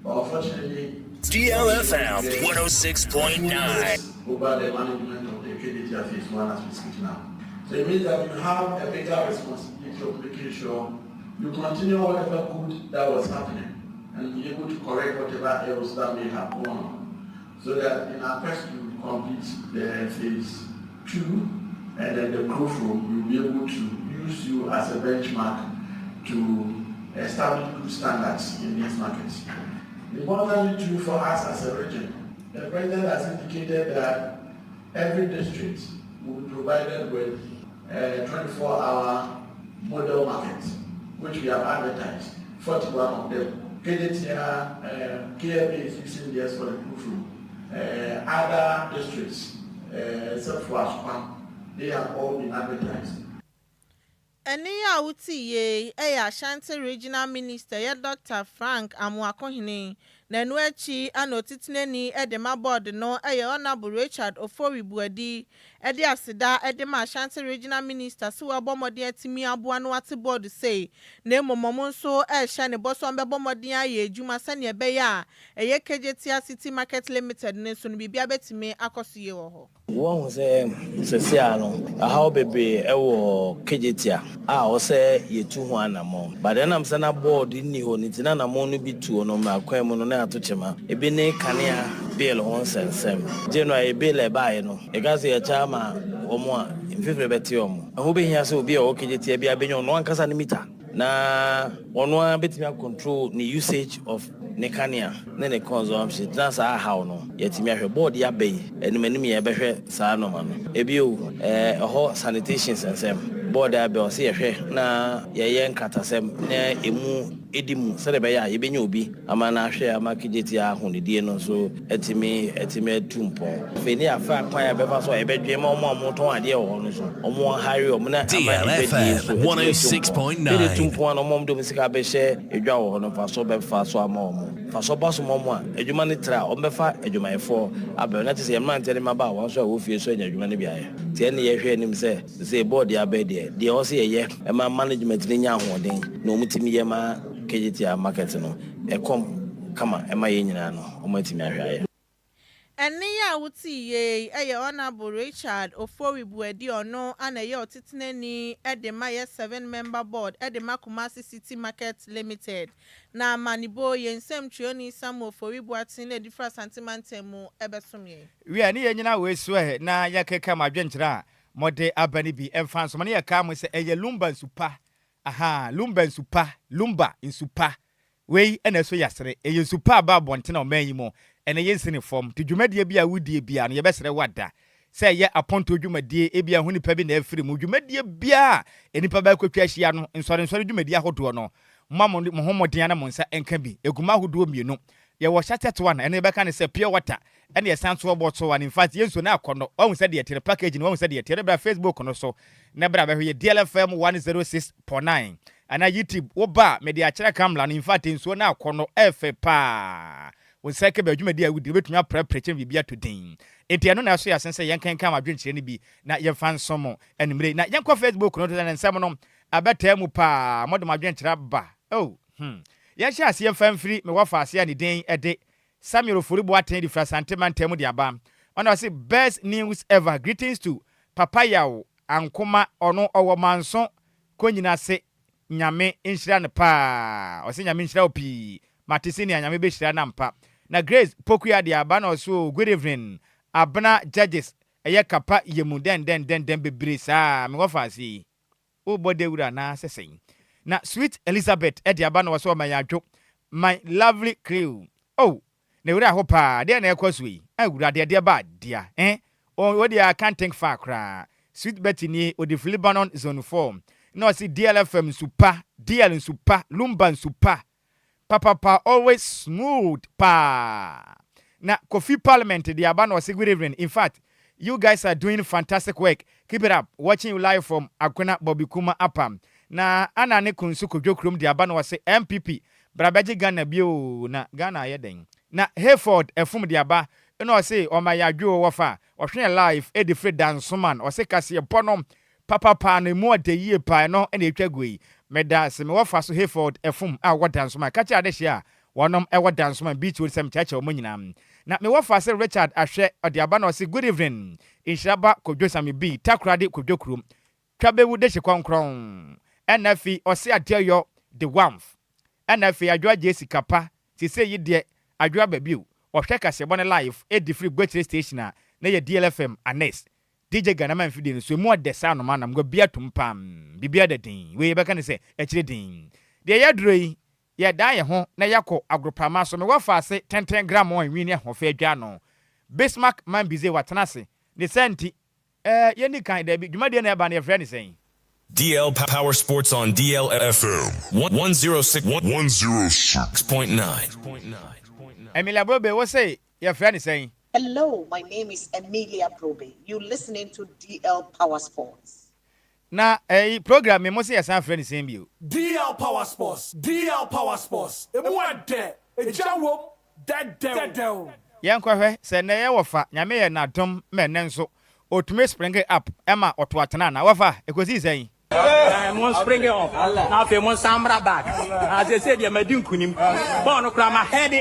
But unfortunately, DLFM 106.9 over the management of the KDT phase 1 as we speak now. So it means that you have a bigger responsibility of making sure you continue whatever good that was happening and be able to correct whatever else that may have gone on. So that in our quest to complete the phase 2 and then the growth room, you'll be able to use you as a benchmark to establish good standards in these markets. Importantly too for us as a region, the president has indicated that every district will be provided with 24-hour model markets, which we have advertised, 41 of them. KDTR, KFA is using theirs for the proof. Other districts, except for Aspan, they have all been advertised. Eniya Utiye, Ashanti Regional Minister, Dr. Frank Amuakohine, Nenuechi, Anotitneni, Edema Board, no, Honorable Richard Oforibuedi, Edi Asida, Edema Ashanti Regional Minister, Suwa Bomodia Timi Abuanuati Board say, Nemo Momonso, Shane Bosombe Bomodia, Ye, Juma Sanya Beya, KJTR City Market Limited, Nesun Biabetime, Akosiyo. One was a Sesiano, a how baby, KJTR. Say ye 2 among. But then I'm saying a board in the hole, it's not a money be 2 on my quemono to Chema. A bene cania bill on sem. General a bill a buy no. A gazi a chama or more in favor betium. I hope he has to be a OKT be a binion 1 casanimita. Na one bit me control the usage of Nekania, Nene consumption, that's how no. Yet me a board ya bay, and many me a better sanoman. A bill, a hot sanitation and some. Board I be see na ye katasem na emu edimu serebeya ye benyobi amana hwe amakijeti ahunidi no so etimi tumpo feni afa kwan ya beba so ebedwe ma omo ton ade ho no so omo hare omo na DLFM 106.9 tumpo no omo do misika be she edwa ho no fa so ama omo fa so baso omo a edwuma ne tra omo befa edwuma efo abe na tese yemma ntene maba wa so wo fie so nya edwuma ne biaye tie ne ye hwe nim se board ya be de o se ye ma management ne nya ahoden na omutimi ye ma KGTR market no ekom kama ema ye nyina no omutimi ahwaye Eniya Utiye, Honorable Richard Oforibuedi ono ana ye otitineni Edema 7-member board Edema Kumasi City Market Limited na manibo yensem trioni Samu Oforibuati na different sentimentemu ebesumye. We ani ye nyina we so na yakeka madwenkyira mode abani bi emfa so mane yaka mo se eye Lumba nsupa. Aha, Lumba nsupa, Lumba nsupa. We ena so yasere eye nsupa ba bonte na oman yi mo. Ene yensini form to dwumadie bia wudie bia no yebesere wada say ye aponto dwumadie e bia honi pa bi na afiri mu dwumadie bia enipa ba kwatwa hia no nsore dwumadie ahodo no mamo mo homoden na monsa enka bi eguma ahodo mienu ye wo shatet one ene be ka ne say pure water ene ye sanso bottle one in fact yenso na akono won say de tere package no won say de tere bra Facebook no so na bra be ye DLFM 106.9 ana YouTube wo ba me de akere kamla no in fact enso na akono efe pa when second be adwuma dia wudi betumi aprapre bibia to din enti eno na so ya sense yen kan adwenkyere ne bi na ye fan somo enimre na yen kwa Facebook no to na nsem no abetamu pa modom adwenkyere ba yen sha ase yen fan free me wafa ase ani din ede Samuel Oforibo aten di frasantema ntemu di aba ona say best news ever greetings to papa yawo ankoma ono owo manso konyina se nyame inhira ne pa o se nyame inhira opi matisini anyame be hira na mpa na Grace Pokuya di aba na so good evening abna judges eye kapa yemu den bebre sa me wafa ase o bodewura na sesen na Sweet Elizabeth edi aba na so mayadwo my lovely crew na wura ho pa de na ekwaso yi wura de ba dia o de can't think far kra Sweet Betty ni o de Lebanon zone 4 no see DLFM super DL super Lumba super papa always smooth pa na Coffee Parliament the aba no say good evening in fact you guys are doing fantastic work keep it up watching you live from Akuna Bobby Kuma Apam na ana ne kunsu kodwo krom the aba no say MPP brabaji Ghana bio na Ghana yeden na Hayford efum the aba no say o ma yadwo wofa o hwe live e different dance man o say kase ponom papa no mu de yie pa no e na etwagoi meda se me wofa so Hayford efum a wo dance man kacha de hia wonom e wo dance man beach wo sem chacha mo nyina na me wofa se Richard ahwe ode aba no say good evening Nhyiraba Kwadwo Sammy B takrade Kwadwo krom twabewu de hye kwankron enafi o say adeyo the warmth enafi Adjoa Agyei Sikapa ti say yi de Adjoa babiu o hwe kase bo ne live e different gwetire station na ye DLFM anes DJ Ghanaian fidi no so mu odesa no manam go bia tumpam bibia de din we be kan say ekire din de ye droi ye da ye ho na yakọ agropama so me wafa se 10 gram on wi ne ho fa adwa no Bismark man bize watenase ne senti ye ni kan da bi dwuma de na eba na ye frɛ ne sen DL Power Sports on DLFM 106.9. Emilia Brobe, what say? Your friend is saying. Hello, my name is Emilia Brobe. You listening to DL Power Sports. Na a program me must say some friend is saying you. DL Power Sports. DL Power Sports. E mo ade, e jawo dead. Yankwa say na ye wofa, nyame ye na dom men nso. Otume spring up, Emma oto atena na wofa, e kosi saying. Mon spring it up. Now if mon samra back. As I said, you may do kunim. Born no my head.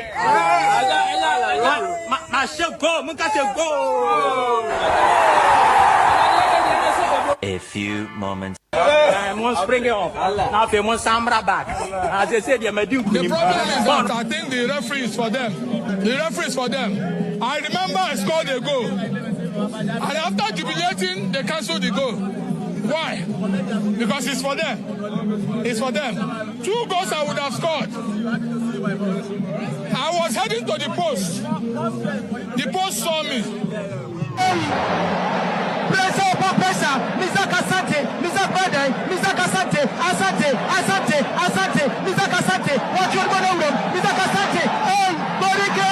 My shall go. A few moments. Mon spring it up. Now if mon samra back. As I said, you may do kunim. The problem is that I think the referee is for them. I remember I scored a goal. And after jubilating, they cancelled the goal. Why? Because it's for them. 2 goals I would have scored. I was heading to the post. The post saw me. Pressure. Mr. Kasante. What you going on? Mr. Kasante. Hey, Borike!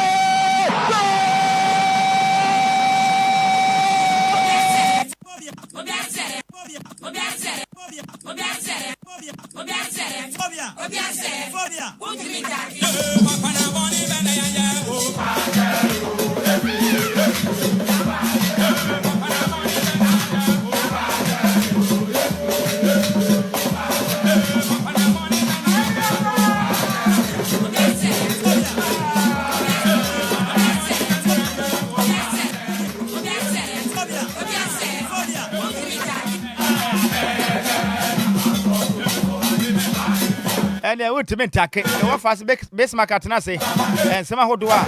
And I would to me take it. What fast Bismark Adusei and some Hodua,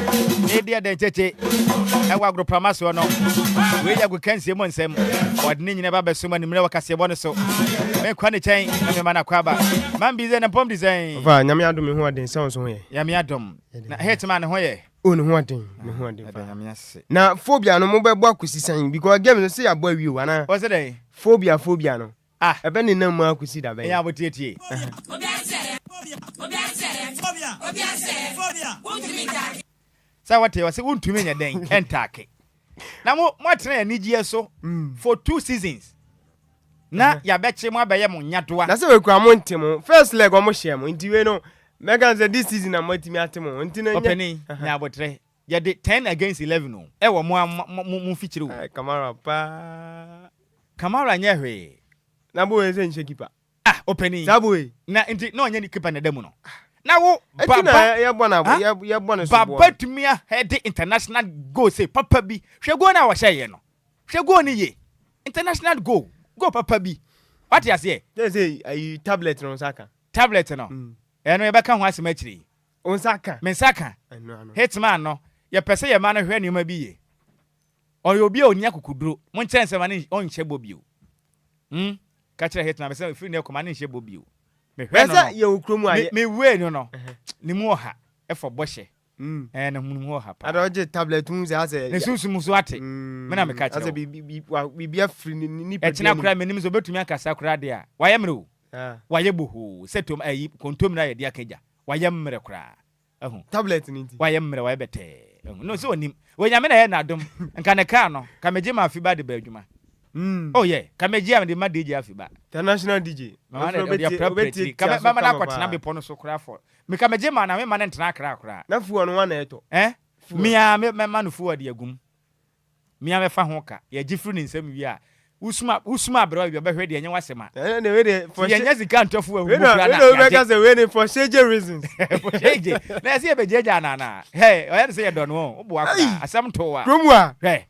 Nadia de Jete, and Wagro Pramaso. No, we are can see one sem, or Nhyiraba Besuma, Never Casabon so. Make quite chain, and man Aquaba. Man be then a bomb design. Yamiadum who are in sounds away. Yamiadum. Hetman Hoye. One. Now, phobia no mobile work with saying because I gave say a boy you and I was a day. Phobia no. A penny no more could see that. Yeah, but it. So what you say won't to me a day and take. Now what I need you so for 2 seasons. Na ya betche mo abaye mo nyatoa. Na se we kwa mo ntimo first leg o mo share mo nti we no Megan said this season am matimi atimo nti na opening na abotre ya de 10 against 11 no e wo mo feature o Kamara nya hwe na bo we se nche keeper opening sabo we na nti na onye ni keeper na demu no na wo baba ya bona so baba tumia head international goal say papa bi hwe go na wo hye no hwe go ni ye international goal go papa bi what you say they say you tablet no saka tablet no eno ye beka ho asema chiri on saka men saka hitman no ye pese ye ma no hwe ni ma bi ye oyo obi oni akukuduro mo nkyerensem ma ni onhye bobio ka kire hitman pese free ne koma ni nhye bobio me hwe no ye okromu aye me we no ni mu oha e for bohye na mu oha pa adoje tablet mu ze ase ne sunsun so ate me na me ka kire ase bi afri ni pe na kura me nim so betumi akasa kura de a waye mre o waye boho setom ayi kontom na ye de akaja waye mre kura tablet ni waye mre waye bete no so onim we nyame na ye na dom nka ne ka no ka meje ma afi ba de ba adwuma oh yeah ka meje am de ma DJ afi ba international DJ ka mama na kwatena be pono so kura for me ka meje ma na me ma na ntena kra na fu ono wana eto mia me ma no fu ade agum mia me fa ho ka ye gifru ni nsam wi a usuma bro bi obehwe de enye wasema na we de for ye nyezi kan tofu awu kura na we ka say we de for shege reasons for shege na say be jeja na hey oya say don wo obo akwa asam to wa kromwa hey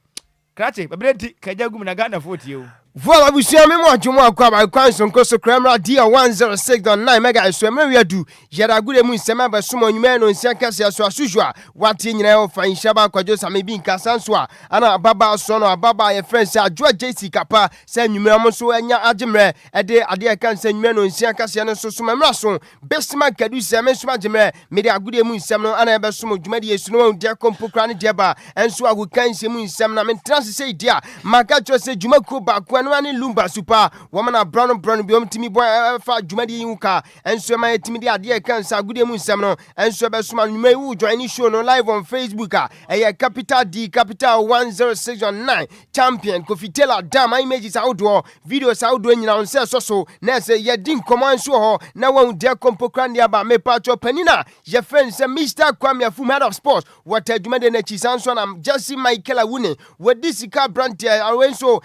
krache bebrenti kaja gum na Ghana 40 o Voilà, vous savez, moi, je m'en crois, bah, quand son coso crème, dia 106.9 mega, so me we do. Jera gude mu nsema ba sumo nyume no nsia kase aso asujwa. Wati nyina o fa Nhyiraba Kwadwo Sammy bi nkasan so a ana baba so no baba ye friend say Adjoa Agyei Sikapa say nyume am so anya agimre e de ade kan say nyume no nsia kase no so mra so Bismark Adusei me so agimre me de agude mu nsem no ana be sumo dwuma de yesu no de kompokra ne de ba enso agu kan nsem mu nsem na me trans say dia maka cho say dwuma ko ba ko Anwani Lumba super woman a brown bi omtimi boy fa dwumadi yinka enso ma yetimi de ade kan sa gude mu nsem no enso be soma nwuma wu join show no live on Facebook capital D capital 106.9 champion Kofi Taylor dam images outdoor videos outdoor nyina on se so na se ye din command so ho na won de kompokra ndia ba me pacho panina ye friend se Mr. Kwame Afum head of sports what adwumade na chi sanso na Jesse Michael Awune wodi sika brand awenso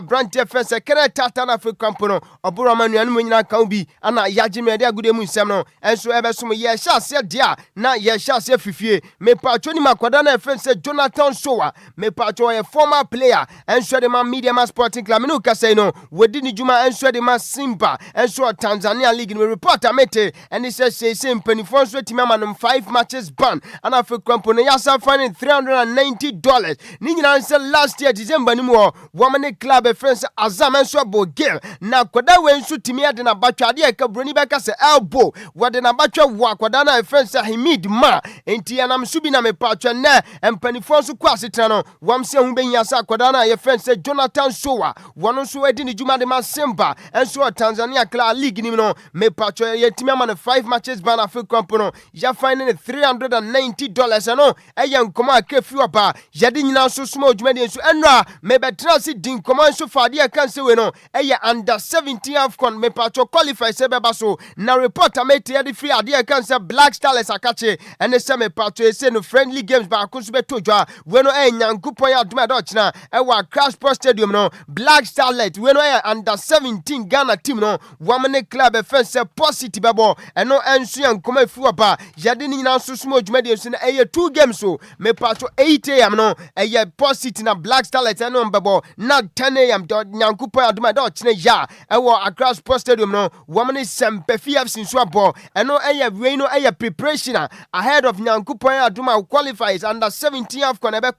brand first kere tata na African pono oburo manuanu nyina kan bi ana yaje me de agude mu nsem no enso ebe so ye sha se dia na ye sha se fifie me pacho ni makwada na friend se Jonathan Sowa me pacho ye former player enso de man media man sporting club no kase no wodi ni juma enso de man Simba enso Tanzania league no reporter mete and he says say mpanifo enso team man 5 matches ban ana African pono ya sa finding $390 ni nyina nse last year December ni mu woman club friends Azam enso bogel na kwada we enso timi ade na batwa ade ka broni beka se elbow wade na batwa wa kwada na friends Hamid ma enti anam subi na me patwa na empanifo enso kwa setena no wamse hu benya sa kwada na ye friends Jonathan Sowa wono so edi ni juma de ma Simba enso Tanzania club league ni no me patwa ye timi ama 5 matches ban African pono ya finding $390 no eye nkoma akefi oba yade nyina so small juma de enso enra me betra si din koma enso fade kan se we no eye under 17 AFCON me patwa qualify se beba so na reporter mate ye free ade kan se Black Stars akache ene se me patwa se no friendly games ba ko so beto dwa we no nyankopon ya duma do china e wa Crash Sport Stadium no Black Starlet we no under 17 Ghana team no woman club offense positive bebo eno enso yankoma afi oba yade ni nyina so small juma de enso na eye 2 games so me patwa 8 am no eye positive na Black Starlet eno mbebo na 10 am do nyankopon ya duma do china ya e wo Crash Sport Stadium no woman sempefi FC so abo eno eye we no eye preparation ahead of nyankopon ya duma qualifies under 17 AFCON ebe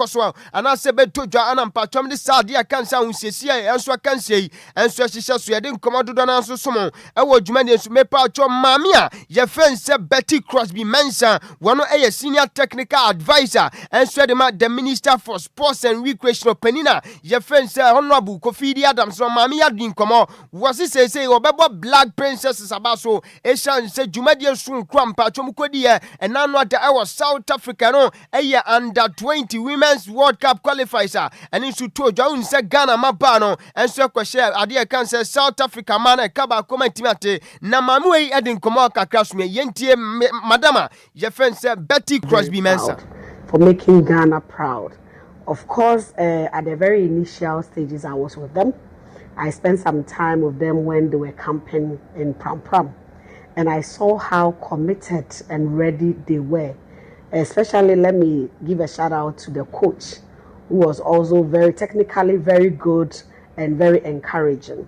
so ana se beto dwa ana mpatom de sade akansa unsiesia enso akanse enso hihye so yede nkomododo na nso somo ewo dwuma de enso mepa cho mamia ye fense Betty Crosby Mensa wono eye senior technical advisor enso de ma the minister for sports and recreation penina ye fense honorable Kofi Adams no mamia din komo wasi say obebo Black Princesses abaso eshan se dwuma de enso nkwa mpacho mkodi e enano ata ewo South Africa no eye under 20 women's World Cup qualifiers and in to join se Ghana mabano and so kwehye ade kan se South Africa man e kaba commentimate na mamu e edin komo kakra so yentie madama ye friend se Betty Crosby Mensa for making Ghana proud. Of course, at the very initial stages I was with them. I spent some time with them when they were camping in Pram, and I saw how committed and ready they were. Especially, let me give a shout out to the coach, who was also very technically very good and very encouraging.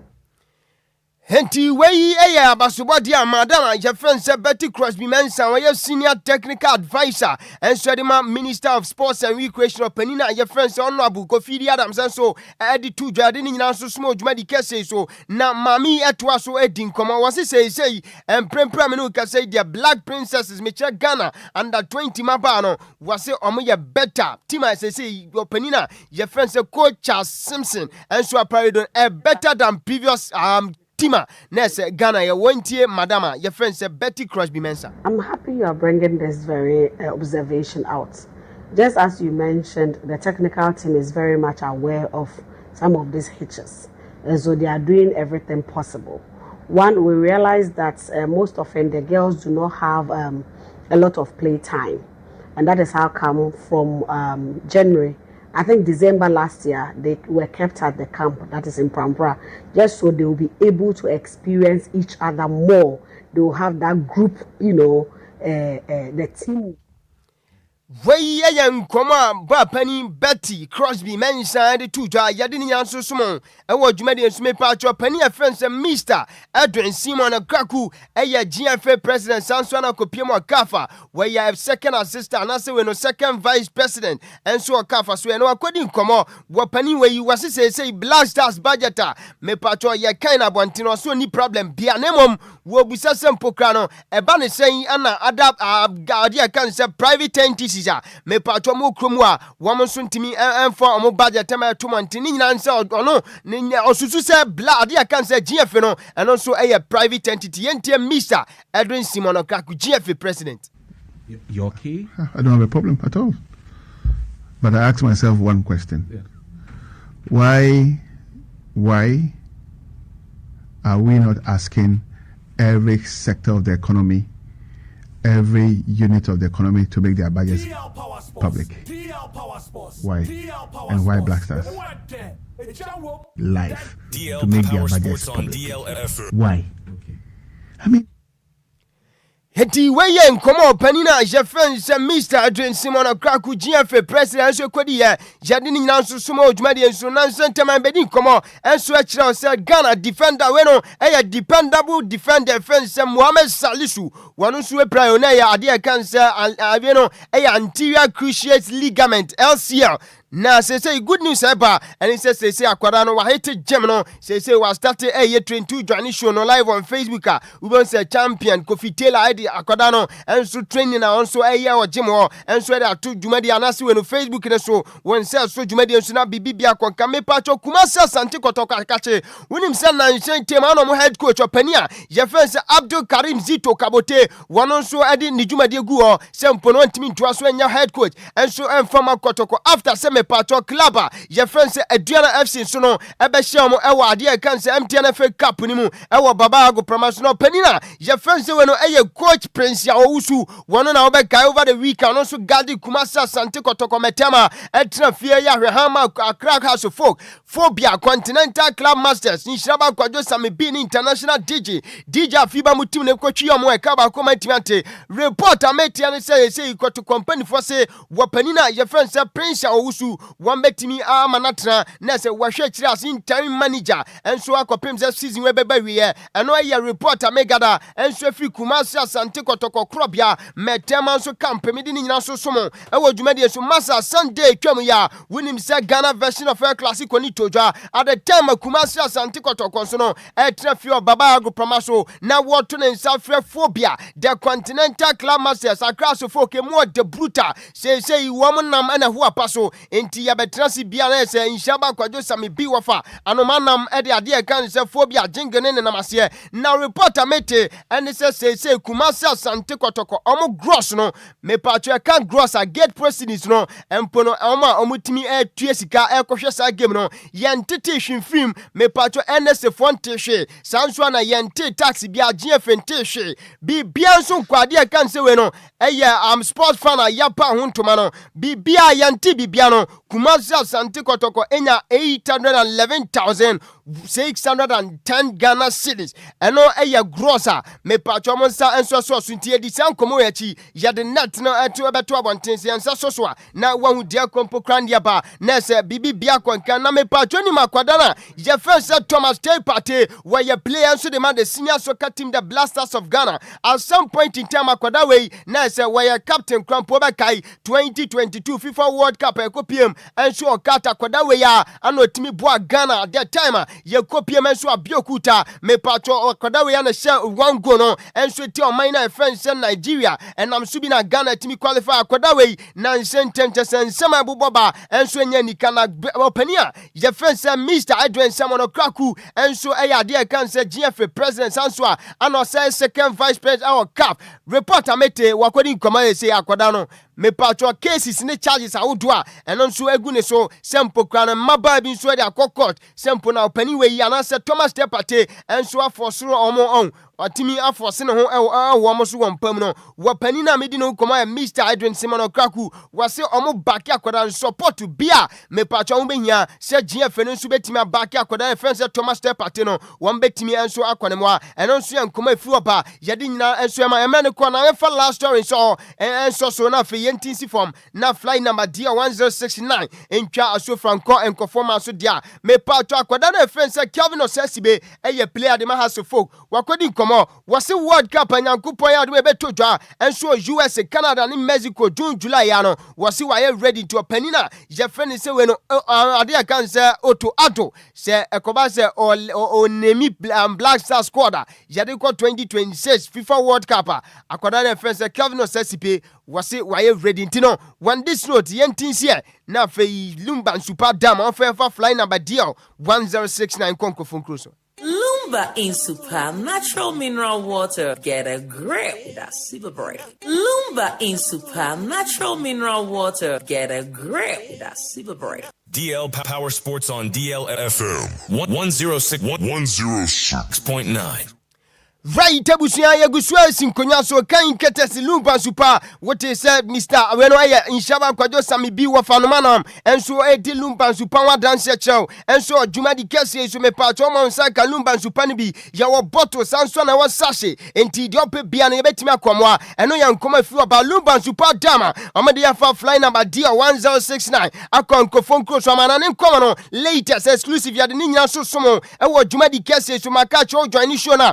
Henti wey eya abasobodi amadama je friend se Betty Crosby Mensa we senior technical advisor and so the minister of sports and recreation penina je friend se honorable Kofi Adams so edi tu dwade ni nyina so small dwuma di kese so na mami etwa so edin koma wasi say emprempra me no ka say the Black Princesses me che Ghana under 20 maba no wasi omo ye better team I say penina je friend se coach Charles Simpson and so apparently better than previous Tima nese Ghana ya wontie madama your friend say Betty Crosby Mensa. I'm happy you are bringing this very observation out. Just as you mentioned, the technical team is very much aware of some of these hitches, and so they are doing everything possible. One, we realize that most often the girls do not have a lot of play time, and that is how come from January, I think December last year, they were kept at the camp, that is in Prampra, just so they will be able to experience each other more. They will have that group, the team. Wey nkoma ba pani Betty Crosby Mensa de tuja yade ni yanso somo ewo dwumade ensume patcho pani friends Mr. Edwin Simon Kraku GFA president Sanso na kopiem Okafa wey second assistant na se we no second vice president enso Okafa so no akodi nkomo wo pani wey wase say Black Stars budgeter me patcho ye kind abontino so ni problem bia nemom wo busa sempo kra no eba ne sen ana ada ade kan say private entities a me patcho mo kromu a wo mo so ntimi enfo omo budget tema to montini nyina nse ono ne osusu say bla ade kan say GF no eno so private entity yentie Mr. Edwin Simon Okaku GF president. You okay? I don't have a problem at all. But I ask myself one question. Yeah. Why are we not asking every sector of the economy, every unit of the economy to make their budgets public? Why? And why Black Stars? Life to make their budgets public. Why? I mean, Heti weye nkomo panina je friend se Mr. Adjoa Simon Okaku GF president so kwadi ye jade ni nyina so sumo odwumade enso nanso nteman bedi nkomo enso a kire se Ghana defender we no dependable defender friend se Mohamed Salisu wonu so epra na ya ade kan se awie no anterior cruciate ligament LCL. Na say good news eba and it says say akwada no wa hit gem no say was started year 22 joining show no live on Facebook we won say champion Kofi Taylor ID akwada no and so training na also year o gem ho and so that to jumadi anase we no Facebook ne so won say so jumadi so na bibia konka me pacho Kumasi Asante Kotoko kache wonim say na nchen team na mo head coach opania je fence Abdul Karim Zito Kabote wonon so edi ni jumadi egu ho say mpono ntimi ntoa so nya head coach and so informa Kotoko after say Pato Clubber, your friends Adjoa FC so no ebe shamo ewa ade kan se MTN FA Cup ni mu ewa baba go promotional penina your friends we no coach Prince ya owusu wono na obeka over the week and also Gadi Kumasi Asante Kotoko metema etra fie ya hwehama Accra House of Folk Phobia Continental Club Masters Nhyiraba Kwadwo Sammy bin international DJ Afiba mutim ne kwatwi omo eka ba ko mantimante reporter metia ne say ikoto company for say wapanina your friends Prince ya owusu one betimi manatra na se wahwe kire asin time manager enso akopem se season we beba wie eno ya reporter megada enso free Kumasi Asante Kotoko krobia metema so campaign di nyina so somo e wodwumade so masa Sunday twam ya winim se Ghana version of a classic oni tojwa at the time Kumasi Asante Kotoko so no e trafio baba ago promaso na woto ne nsafre phobia the Continental Club Masters across of folk more the brutal say woman nam ana hu apaso enti ya betrasi bia na se Nhyiraba Kwadwo Sammy bi wafa anomanam ede ade kan se phobia jingene ne namase na reporter mete and say Kumasi Asante Kotoko omo gross no me patcho kan gross a get proceedings no empono omutimi tue sika ekohwe sa game no yentete hwimfrim me patcho NSF fonte hwe sanso na yente tax bia GF nte hwe bi bia nso kwade kan se we no sports fan a yapa hontoma no bi bia yente bi bia no Kumasi Asante Kotoko enya 811,610 Ghana cedis eno grosser me patcho monsa enso so ntie di san komo yachi ya de net no eto ebeto abontense ensa so na wahu dia kompo krandia ba na se bibi bia konka na me patcho ni makwada na je first Thomas Tay Party where your players so the man the senior soccer team the Blasters of Ghana at some point in time makwada way na se where captain Krampo Bekai 2022 FIFA World Cup ekopiem enso okata kwada we ya anotimi boa Ghana at that time ye kopiem enso abiokuta me patcho kwada we ya na share one goal no enso ti o minor friends in Nigeria and I'm subi na Ghana timi qualify kwada we na nsentente sema buboba enso nya nika na opania ye friends Mr. Adjoa Simon Okaku enso ade kan se GF president sanso ano say second vice president our CAF reporter mete wakodi nkoma say akwada no me patcho cases ne charges awodua eno nso egu ne so sempo kran maba bi nso de akokot sempo na opani we yana se Thomas Tay Party enso afosoro omo on otimi afose ne ho wo mo so wompam no wopani na medi no koma Mr. Adjoa Simon Okaku wase omo back akwada support bia me patcho wo behia se GF ne nso betimi back akwada friends Thomas Tay Party no wo betimi enso akwane mo eno nso yankoma fi oba yade nyina enso ma emene ko na efa last story so enso so na fe yentinsi form na fly number D1069 entwa aso franco enkoforma so dia me patcho akwada na friends Kelvin Osesibe player de ma haso folk wakodi nkomo wase World Cup anyankopon ya de beto dwa enso US Canada ni Mexico June July ya no wase waye ready to openina je feni se we no ade aka nse oto ato se ekoba se o nemi Black Stars squad ya de ko 2026 FIFA World Cup akwada na fense Calvin Osesipe wase waye ready ntino one this note yentin here na fe Lumba Super Dam on fa fly number deal 1069 konko phone cruise. Lumba in Super natural mineral water. Get a grip with a super break. Lumba in Super natural mineral water. Get a grip with a super break. DL Power Sports on DLFM 106.9. Right, Tabusia Yaguswa Sinkonya so kan ketesi Lumba Super what is said Mr. Wenoya Nhyiraba Kwadwo Sammy bi wa fanomanam enso edi Lumba Super wa dance show enso Adjuma di kese so me pa to mo nsa ka Lumba Super ni bi ya wo bottle sanso na wo sashe enti di ope bia na yebetimi akomoa eno ya nkoma fi oba Lumba Super dama amade ya fa fly number D1069 akon ko phone call so amana ne nkoma no latest exclusive ya de ni nyina so somo e wo Adjuma di kese so maka cho join show na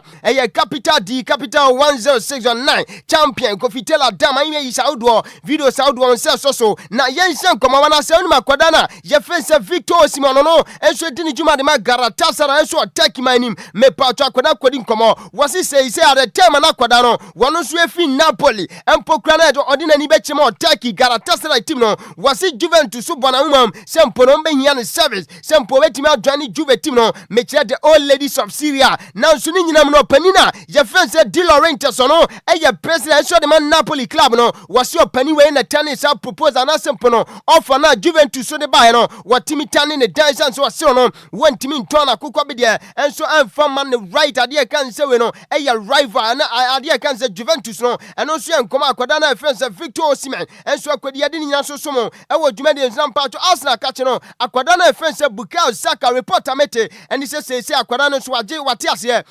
Capital D, Capital 1069, Champion, Kofitela Dama, Ime Saudwo, Video Saudwo, and so. Na Yensen, Komawana Selma Kwadana, Jeffense Victor Simono, and so Dini Juma de Magaratasara, and so attack my name, Me Patra Koda Kodin Komo, was he say at the time and Aquadano, one of Swefi Napoli, and Pocranet or Ordinary Betchemo, Taki, Garatasara Timno, was it Juventus Subana Umam, some Ponombian service, some Poetima Johnny Juvetino, make the old ladies of Syria, now Suninam no Penina. Your friend said De Laurentiis no your president so the man Napoli club no was your penny way in the tennis up propose an asempono offer na Juventus so the buy no what Timmy turning the dance and so no when Timmy turn akuko be there and so I'm from man the right idea can say we no your rival and idea can say Juventus no and also and come akwada na friend say Victor Osimhen and so akwadi ade ni so so mo e wo Jumadi example to Arsenal catch no akwada na friend say Bukayo Saka reporter mete and he say akwada no so Agyei watiase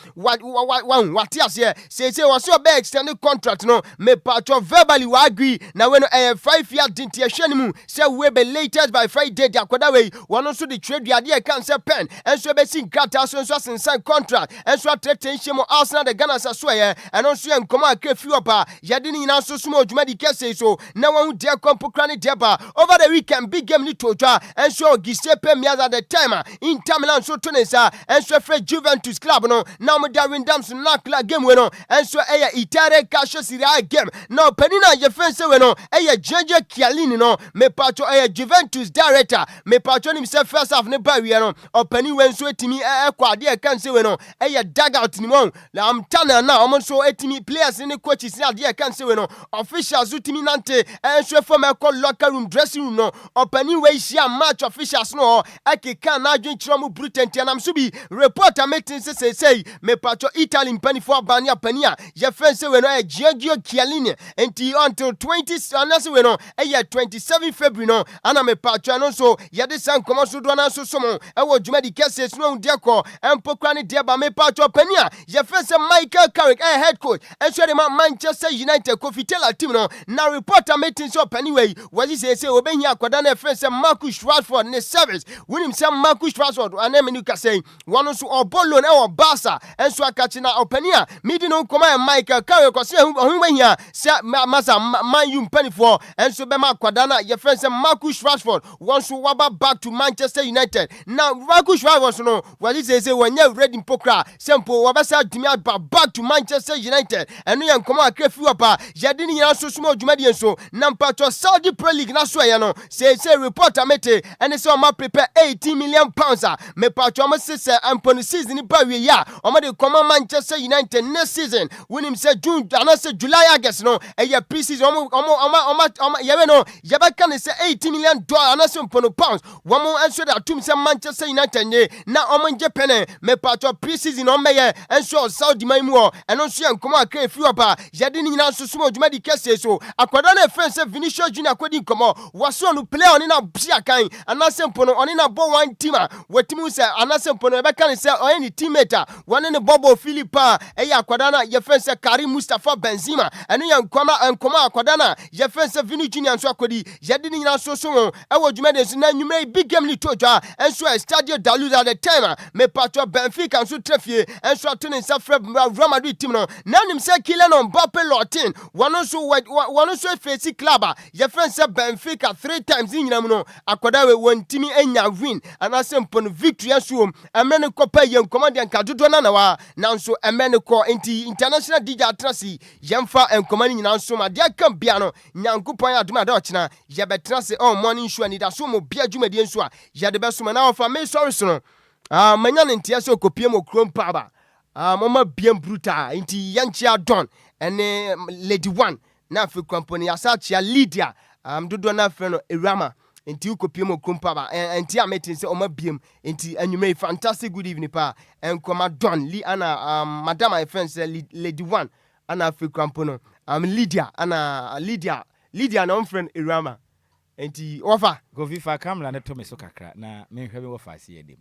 watias here say was your big extended contract no me patro verbally we agree now when 5 year didn't mu say we be latest by Friday the akwada way one also the trade the idea can say pen and so be sing gata so sign contract and so attention mo Arsenal the Ghana swear and also en come akefi opa yade ni na so sumo Adjuma di kese so na one dey kompo krani deba over the weekend big game ni toja and so Giuseppe Meazza the time in Milan so tonesa and so for Juventus club no now me Darwin Dams na game we no enso eya itare kasho siria game no penina je fense we no eya jeje Chiellini no me pacho eya Juventus director me pacho ni se first half ne ba we no opani we nso etimi kwade e kan se we no eya dugout ni mo la am tana na o so etimi players ni coaches ni ade e kan se we no officials utimi nante enso for me call locker room dressing room no opani we share match officials no akeka na adwen kiro mu brutent anam so bi reporter meeting say me pacho Italy mpani for bania pania je fense we no Giorgio Chiellini enti until 20 anase we no 27 February no ana me patwa no so ye de san komo so do na so so mo e wo Adjuma di kese no de ko empokra ne de ba me patwa pania je fense Michael Carrick head coach enso de Manchester United Kofitela team no na reporter meeting so anyway was he say obehia akwada na fense Marcus Rashford ne service winim say Marcus Rashford aneme ni ka say one so obolo na o Barca enso akachi na opania midi no koma Michael Carrick ko say ohunwahia say masa man you penny for enso be ma akwada na ye friend say Marcus Rashford wants to waba back to Manchester United now Marcus Rashford no was he say when you ready pokra sempo wabasa dimi back to Manchester United eno yan koma akrefi opa yade ni yan so sumo Adjuma di enso na mpacho Saudi Pro League na so ya no say reporter mete and say o ma prepare 18 million pounds me pacho mo say amponi season ba we ya o ma de koma Manchester United next season when him say June and say July August no e pre-season yewe no yeba kan say 80 million dollars and say pound one more answer that to say Manchester United na o mo Japan me pacho pre-season o meye and so Saudi maimu and on so nkoma akra fi opa yade ni nyina so sumo Adjuma di kese so akwada na friend say Vinicius Junior kwadi nkomo waso no play on na bia kan and say pono on na bo one team wetimu say and say pono yeba kan say o any teammate one ne Bobo Philippa a ɛyɛ akwada na yɛfɛn sɛ Karim Mustafa Benzema ɛno yɛ nkɔma akwada na yɛfɛn sɛ Vini Junior nso akɔdi yɛde ne nyina so so ɛwɔ dwumade nso na nwumere big game ni toja enso Stadio Daluza the time me patro Benfica nso trefie enso ato ne nsa frɛ Real Madrid team no na nim sɛ Kylian Mbappe Lotin wɔno so face club ye friend sɛ Benfica 3 times nyina mu no akoda we wontimi enya win anase mpon victory nso emene kopa ye nkɔmɔ nka dodo na wa nanso emene ko enti international DJ atrasi yemfa nkɔmɔ nyina nso ma de kan bia no nyankopɔn adoma da ɔkyena ye betra se on morning show ni da so mo bia dwumadi nso a ye de beso na ofa me sorry so manya ne ntia se okopie mo krom pa ba mama bien brutal enti yanchia don ene lady one na fe company asachia Lydia dodo na fe no Erama enti ukopie mo krom pa ba enti ametin se oma biem enti anwume fantastic good evening pa enkoma don li ana madam my friend say lady one ana fe company Lydia ana Lydia na friend Erama enti ofa go fifa kamla na to me so kakra na me hwe me wo fa se yedem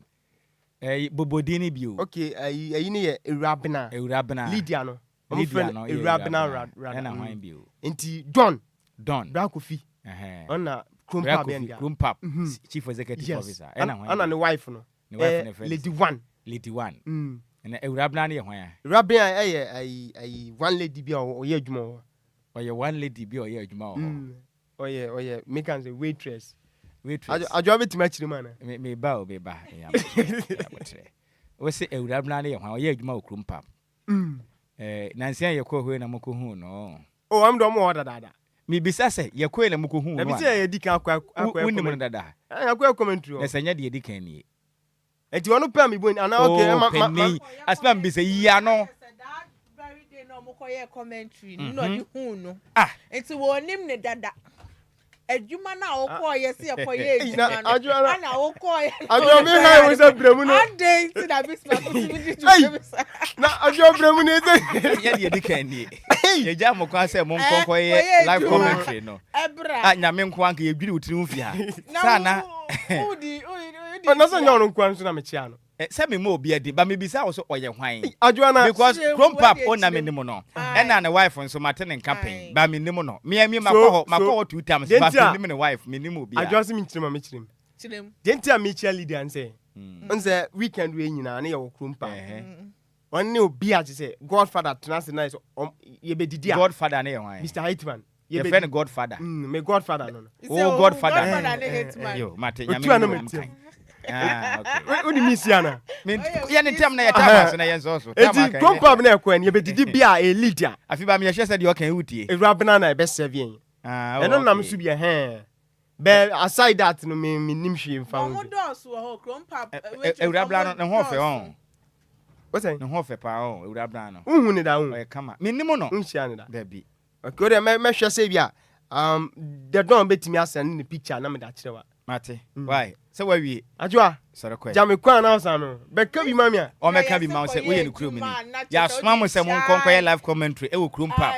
bobodini bio okay ayi ne ye Erabna Lydia no Erabna na hwan bio enti Don bra kofi ona Krumpap chief executive officer ana ne wife no lady one na Erabna ne ye hwan Erabna ayi one lady bi o ye adwuma o ye one lady bi o ye adwuma o ye make am say waitress Adjoa beti ma chiri mana me ba ya we say Erabna ne ye hwan o ye adwuma o Krumpap nansia ye ko hwe na moko hu no am do mo order dada me bisa se ye ko na moko hu no na bi se ye di kan akwa woni dada akwa commentary na sanya de di kan ni enti wono pa me boni ana okay aspa me bisa ya no no moko ye commentary no di hu no enti wonim ne dada Adwuma na okoye se ekoye adwuma no ana okoye adwuma me ha we se bremu no ade ti da Bismark na adwuma bremu ne se ye de kan ni ye ja mo kwa se mo nkonkoye live commentary no nyame nko anka ye dwiri utiri mfi ha sana udi na so nyawo nko anso na me chia no se me mo obi ade ba me bisa wo so oye hwan adwuma na because Krumpap ona me nim no na ne wife nso mate ne campaign ba me nim no me makọ 2 times ba me nim ne wife me nim obi adwuma se me chirem denti a me chia leader nse nse weekend we nyina na ye wo Krumpap on ne obi a say godfather tenase nice ye be didi a godfather na ye hwan Mr. Hitman ye be ne godfather me godfather no godfather ne Hitman yo mate nyame okay odi misiana ye ne tem na ye tamas na ye so tamaka Krumpap na ekwan ye be didi bia a leader afi ba me ye hwe se de okan wutie Erabna na be serving eno nam so bia be aside that no me nim hwe mfa mo dos wo Krumpap Erabna no ho fe on what's that no ho fe pa on Erabna no unhu ne da o kama me nim no unhia ne da da bi okay o me hwe se bia the don betimi asend ne picture na me da kire wa mate why se wa wie Adjoa sore kwa jame kwa na osa no be ka bi mami a o me ka bi ma se we ye ne kuro mi ni ya soma mo se mo nkonkoye live commentary e wo Krumpap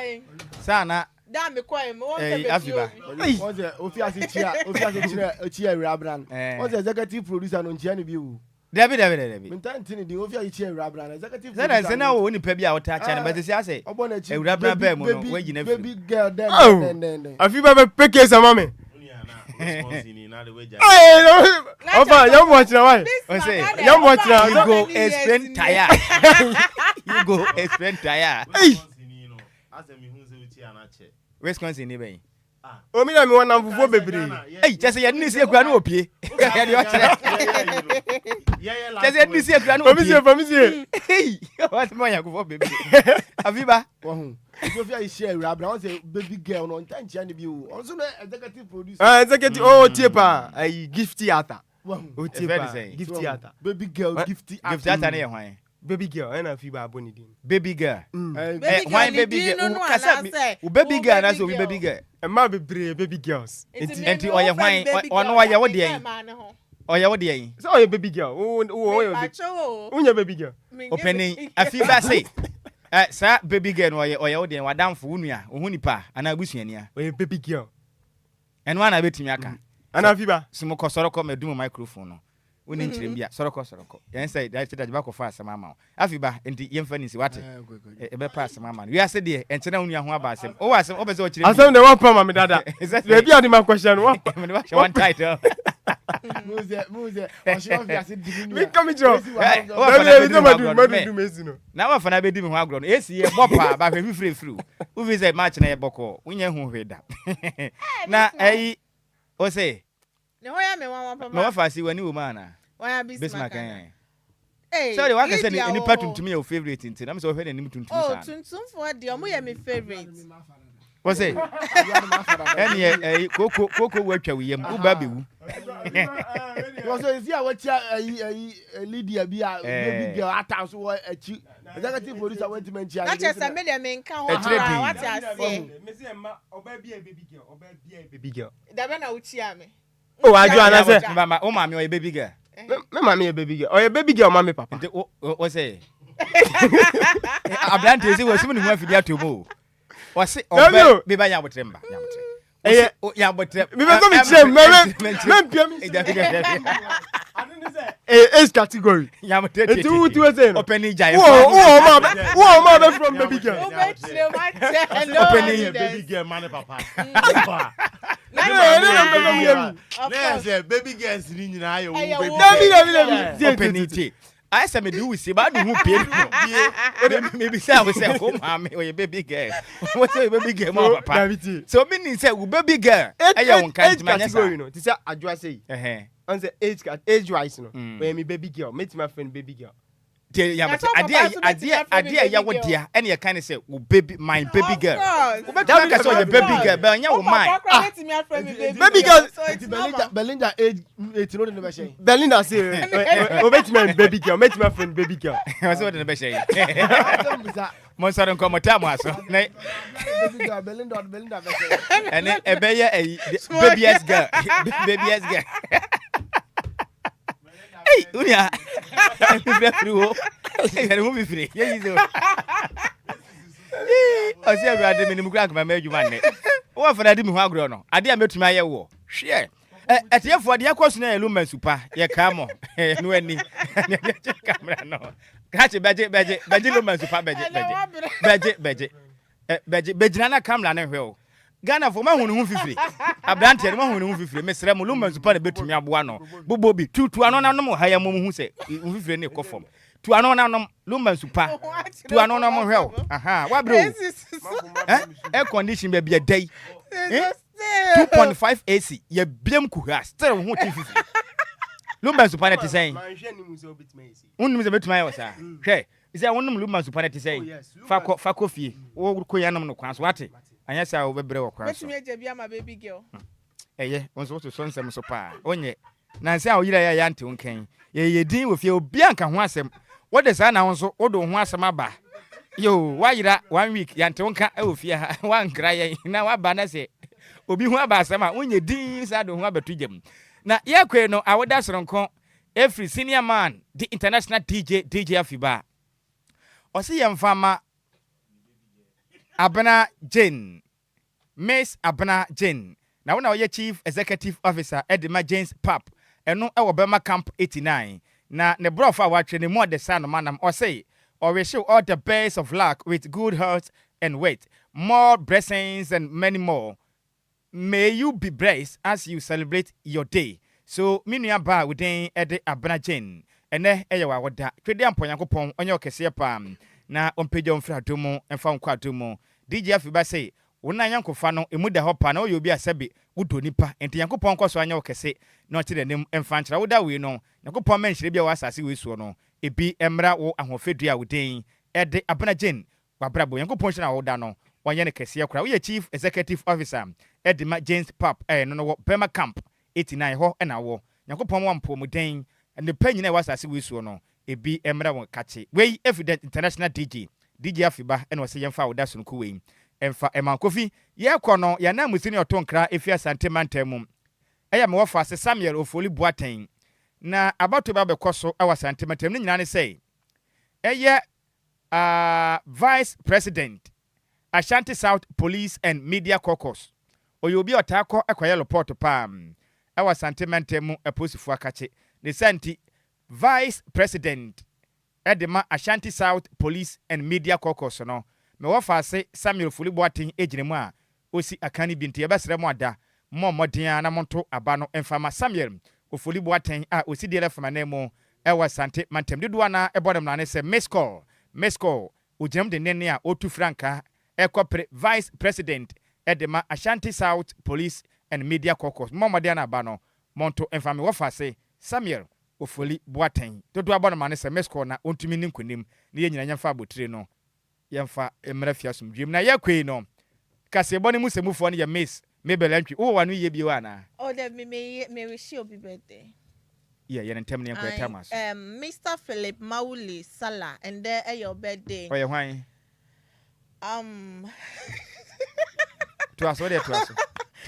sana da me kwa mo won se afiba ofi chia Erabna o the executive producer no ntia ne bi wu Dabi mentantini di ofi chia Erabna executive producer zena na wo ni pa bi a wota cha na be se ase Erabna ba mu no we gina baby girl then afiba be peke sama me you go explain tire you go explain tire Wisconsin ni ben o mi na mi wona mfufo bebre chese ye ni se ekura na opie ye de o kire chese ye ni se ekura na opie famisie what mo ya kufo bebre afiba wo Sophia is share Erabna on say baby girl no ntantia ne bi o also no executive producer executive tiepa ai gift theater tiepa gift theater baby girl gift theater na ye hwan baby girl and afiba aboni din baby girl why baby girl kasa baby girl na so baby girl ma bebre baby girls enti oye hwan ono oye wo de yin oye wo de yin so oye baby girl unya baby girl opening afiba say sa baby girl no oye wo de wadamfo unua ohuni pa ana abusuani a oye baby girl eno ana betimi aka ana afiba simo kosoro ko medum microphone no Woni nkyerem bia soroko. Yen say that ba ko fa asem ama. Afiba enti yemfa ni si wate. E be pa asem ama. We ase de enche na unu ho aba asem. O asem o be say o kyerem. Asem de one pam me dada. We be adi man question one. One title. Muze. O show fi ase di ni. Me come jo. Na wa fa na be di me ho agro no. Esi ye bopa ba hwe fifre. Wo fi say match na ye boko. Wo nya hu hweda. Na o say ne hoya me wan papa. Me wa fa si wani wo mana. Wa Bismark. Hey, sorry, what can say any pattern to me your favorite thing. I'm so offended him to Oh, tuntum for the omo ye me favorite. What's it? Any Coco work we yam baby. Was it here what Lydia be a baby girl at house or a cheap executive producer went to mention. Not just a million men count what I say. Miss Emma, or baby a baby girl, or baby a baby girl. The man out here me. Oh, I do answer. Mama, oh, mommy, or a baby girl. Mammy, a baby girl, or a baby girl, mommy, papa. What's it? I'm to say, was someone who went for to move. Was it? Oh, be by our timber. Yeah, but we were going age category. Yeah, but open giant. Whoa, mother from baby girl. Open baby girl, man, papa. Baby girl is in your I said, me do we see, but who paid maybe say I was say, oh, mommy, or your baby girl. What's a baby girl, papa? So, meaning say, baby girl, I don't catch my category, you know. This is Adjoa Agyei. On the age wise, no, when me baby girl, meet my friend baby girl. Idea, ya what dear, and you kind of say, baby, my baby girl. That saw your baby girl, but you mine. Baby girl, Belinda age 18 in the machine. Belinda say, meet my baby girl, meet my friend baby girl. I was in the machine. Monster don't come at Belinda, and then a baby girl, baby girl. Hey, Unia. I'm movie free. Yeah, you do. I see a random in the crack my major man. What for I didn't have grown? I didn't met my war. Share. At the for the question, Lumba super. Yeah, come on. No, any camera. No. Catch a budget, Lumba super budget. Bejana camera and hill. Ghana for my own free. A blanket, my own free. Miss Remulum support a bit to me abuano. Bobobi, two to anonymous higher mum who say, we free any coffin. To anonymous Lumba super. To anonymous help. Aha, what bro? Air condition may be a day. 2.5 AC. Ye blame kuha. Still won't you? Lumba super to say. Unum is a bit my house. Hey, is there one Lumba super to say? Fakofi, or Koyanum no quans what? Anya say we bebre wo kwan so. Wetin me bia my baby girl. Eye, won so nsem so pa. Onye. Na say a yira ya yante wonkan. Ye din wo fie obi anka ho asem. Wo de say na won so wo do ho asem aba. Yo, wa yira 1 week yante wonka e wo fie ha. Wa nkra ye. Na wa ba na say obi ho aba asem a onye din sa do ho abatu gem. Na ye kwe no awoda soronko every senior man, the international DJ Afiba. Osi ye mfama Abana Jane, Miss Abana Jane. Now, when our chief executive officer, Edma James Pap, and no our Burma Camp 89. Now, the brofa watching more the son of manam or say, or we show all the best of luck with good health and weight, more blessings and many more. May you be blessed as you celebrate your day. So, Minia Ba within Ede Abana Jane, and then Ewa Wada, Tredian Poyankopon on your Cassia Palm. Na ompejo mfra domo emfa nkwa domo DJ Afiba say wona yankofa no emu da hopa na oyo bi asabe wudo nipa enti yankopon kwaso anya okese na ote dem emfa nkyra woda we no yankopon menhyire bia wasase we suo no ebi emra wo ahofedua wodin ede Abana Jane wabrabo yankopon hye na woda no wanye ne kese yakura wo chief executive officer Edma James Pap no wo Burma Camp 89 ho na wo yankopon wampo muden ne panyi na wasase we suo no ebi emra won kache we evident international DJ Afiba eno se yemfa woda sunku we emfa emankofi ye kono ya na musini otonkra efi asante mantam eya me wofa se Samuel Ofoli Boaten na abato ba bekoso awasante mantam ni nyina ne say eye vice president Ashanti South Police and Media Caucus oyobi otako ekoye report pam awasante mantam aposifu akache ne santi vice president edema Ashanti South Police and Media Caucus no me wo fa se Samuel Fuliboaten ejinemu a osi akani binti ebesere mo ada mo modin na monto aba no emfama Samuel Fuliboaten a osi DLFM na mu ewa sante mantem dodo na ebodem na ne se mesco ojam de nene a otu franka ekopre vice president edema Ashanti South Police and Media Caucus mo modin na aba no monto emfama wo fa se Samuel Fuliboaten dodo abodem na ne se mesco na ontumi ni nkonim ne yenyina nyamfa abotire no yemfa emrafia somdwem na yakwe no kasebone musemufo no ya miss mebelantwi wo wanu ye bi wana oh that me wish you happy birthday yeah yen ntem ne enkweta mas Mr. Philip Mauli Sala and there your birthday oh ye hwan to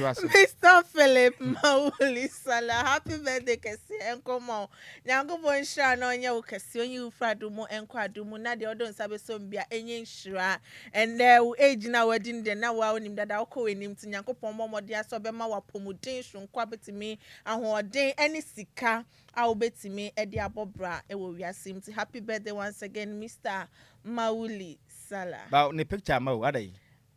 us Mr. Philip Mauli Sala happy birthday kesi enkomo nyango bonshira na onye wo kesi onye ufradu mu enkwadu mu na de odon sabe so mbia enye nhira and age na wedding de na wa onim dada okọ wenim ti nyango pommo de aso be ma wa pomuden hwenkwa betimi ahoden eni sika a obetimi e de abobra e wo wiasim ti happy birthday once again Mr. Mauli Sala ba ne picture ma wo adai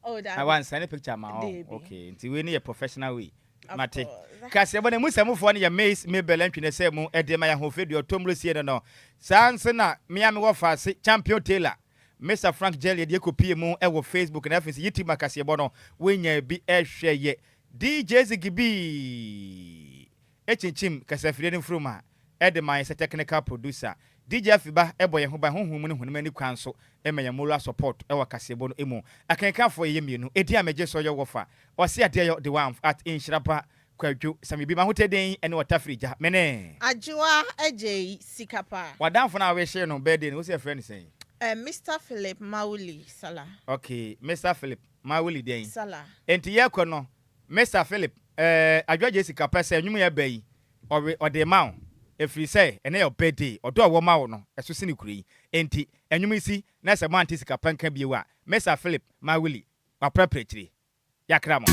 oh that I want send a picture ma okay nti we need a professional way mate kasi ebone musamufo ne ya Mace Mebelantwi ne se mu edema ya hofedu otomlo sie no sanse na miami wo fase champion Taylor Mr. Frank Jelly de kopie mu e wo Facebook na afisi yiti makase ebo no wenya bi ehweye DJ Zigibi echinchim kasafire ne fruma edema is a technical producer DJ Fiba ebo ye ho ba honhom ne honum ani kwan so emenya moral support e wa kasebo no emu akenkan fo ye mienu edi ameje so ye wofa o se ade yo the one at Nhyiraba Kwadwo Sammy bi ma hoteden ene watafrija mene Adjoa Agyei Sikapa wadanfo na we share no birthday no se friend say Mr. Philip Mauli Sala okay Mr. Philip Mauli den Sala enti ye ko no Mr. Philip Adjoa Agyei Sikapa say nwum ye bayi o de ma efri say ene your birthday odo wo ma wo no eso se ne kuri enti enwum isi na se mo artiste Sikapa nka biewa Mr. Philip Mauli wa preparatory yakra mo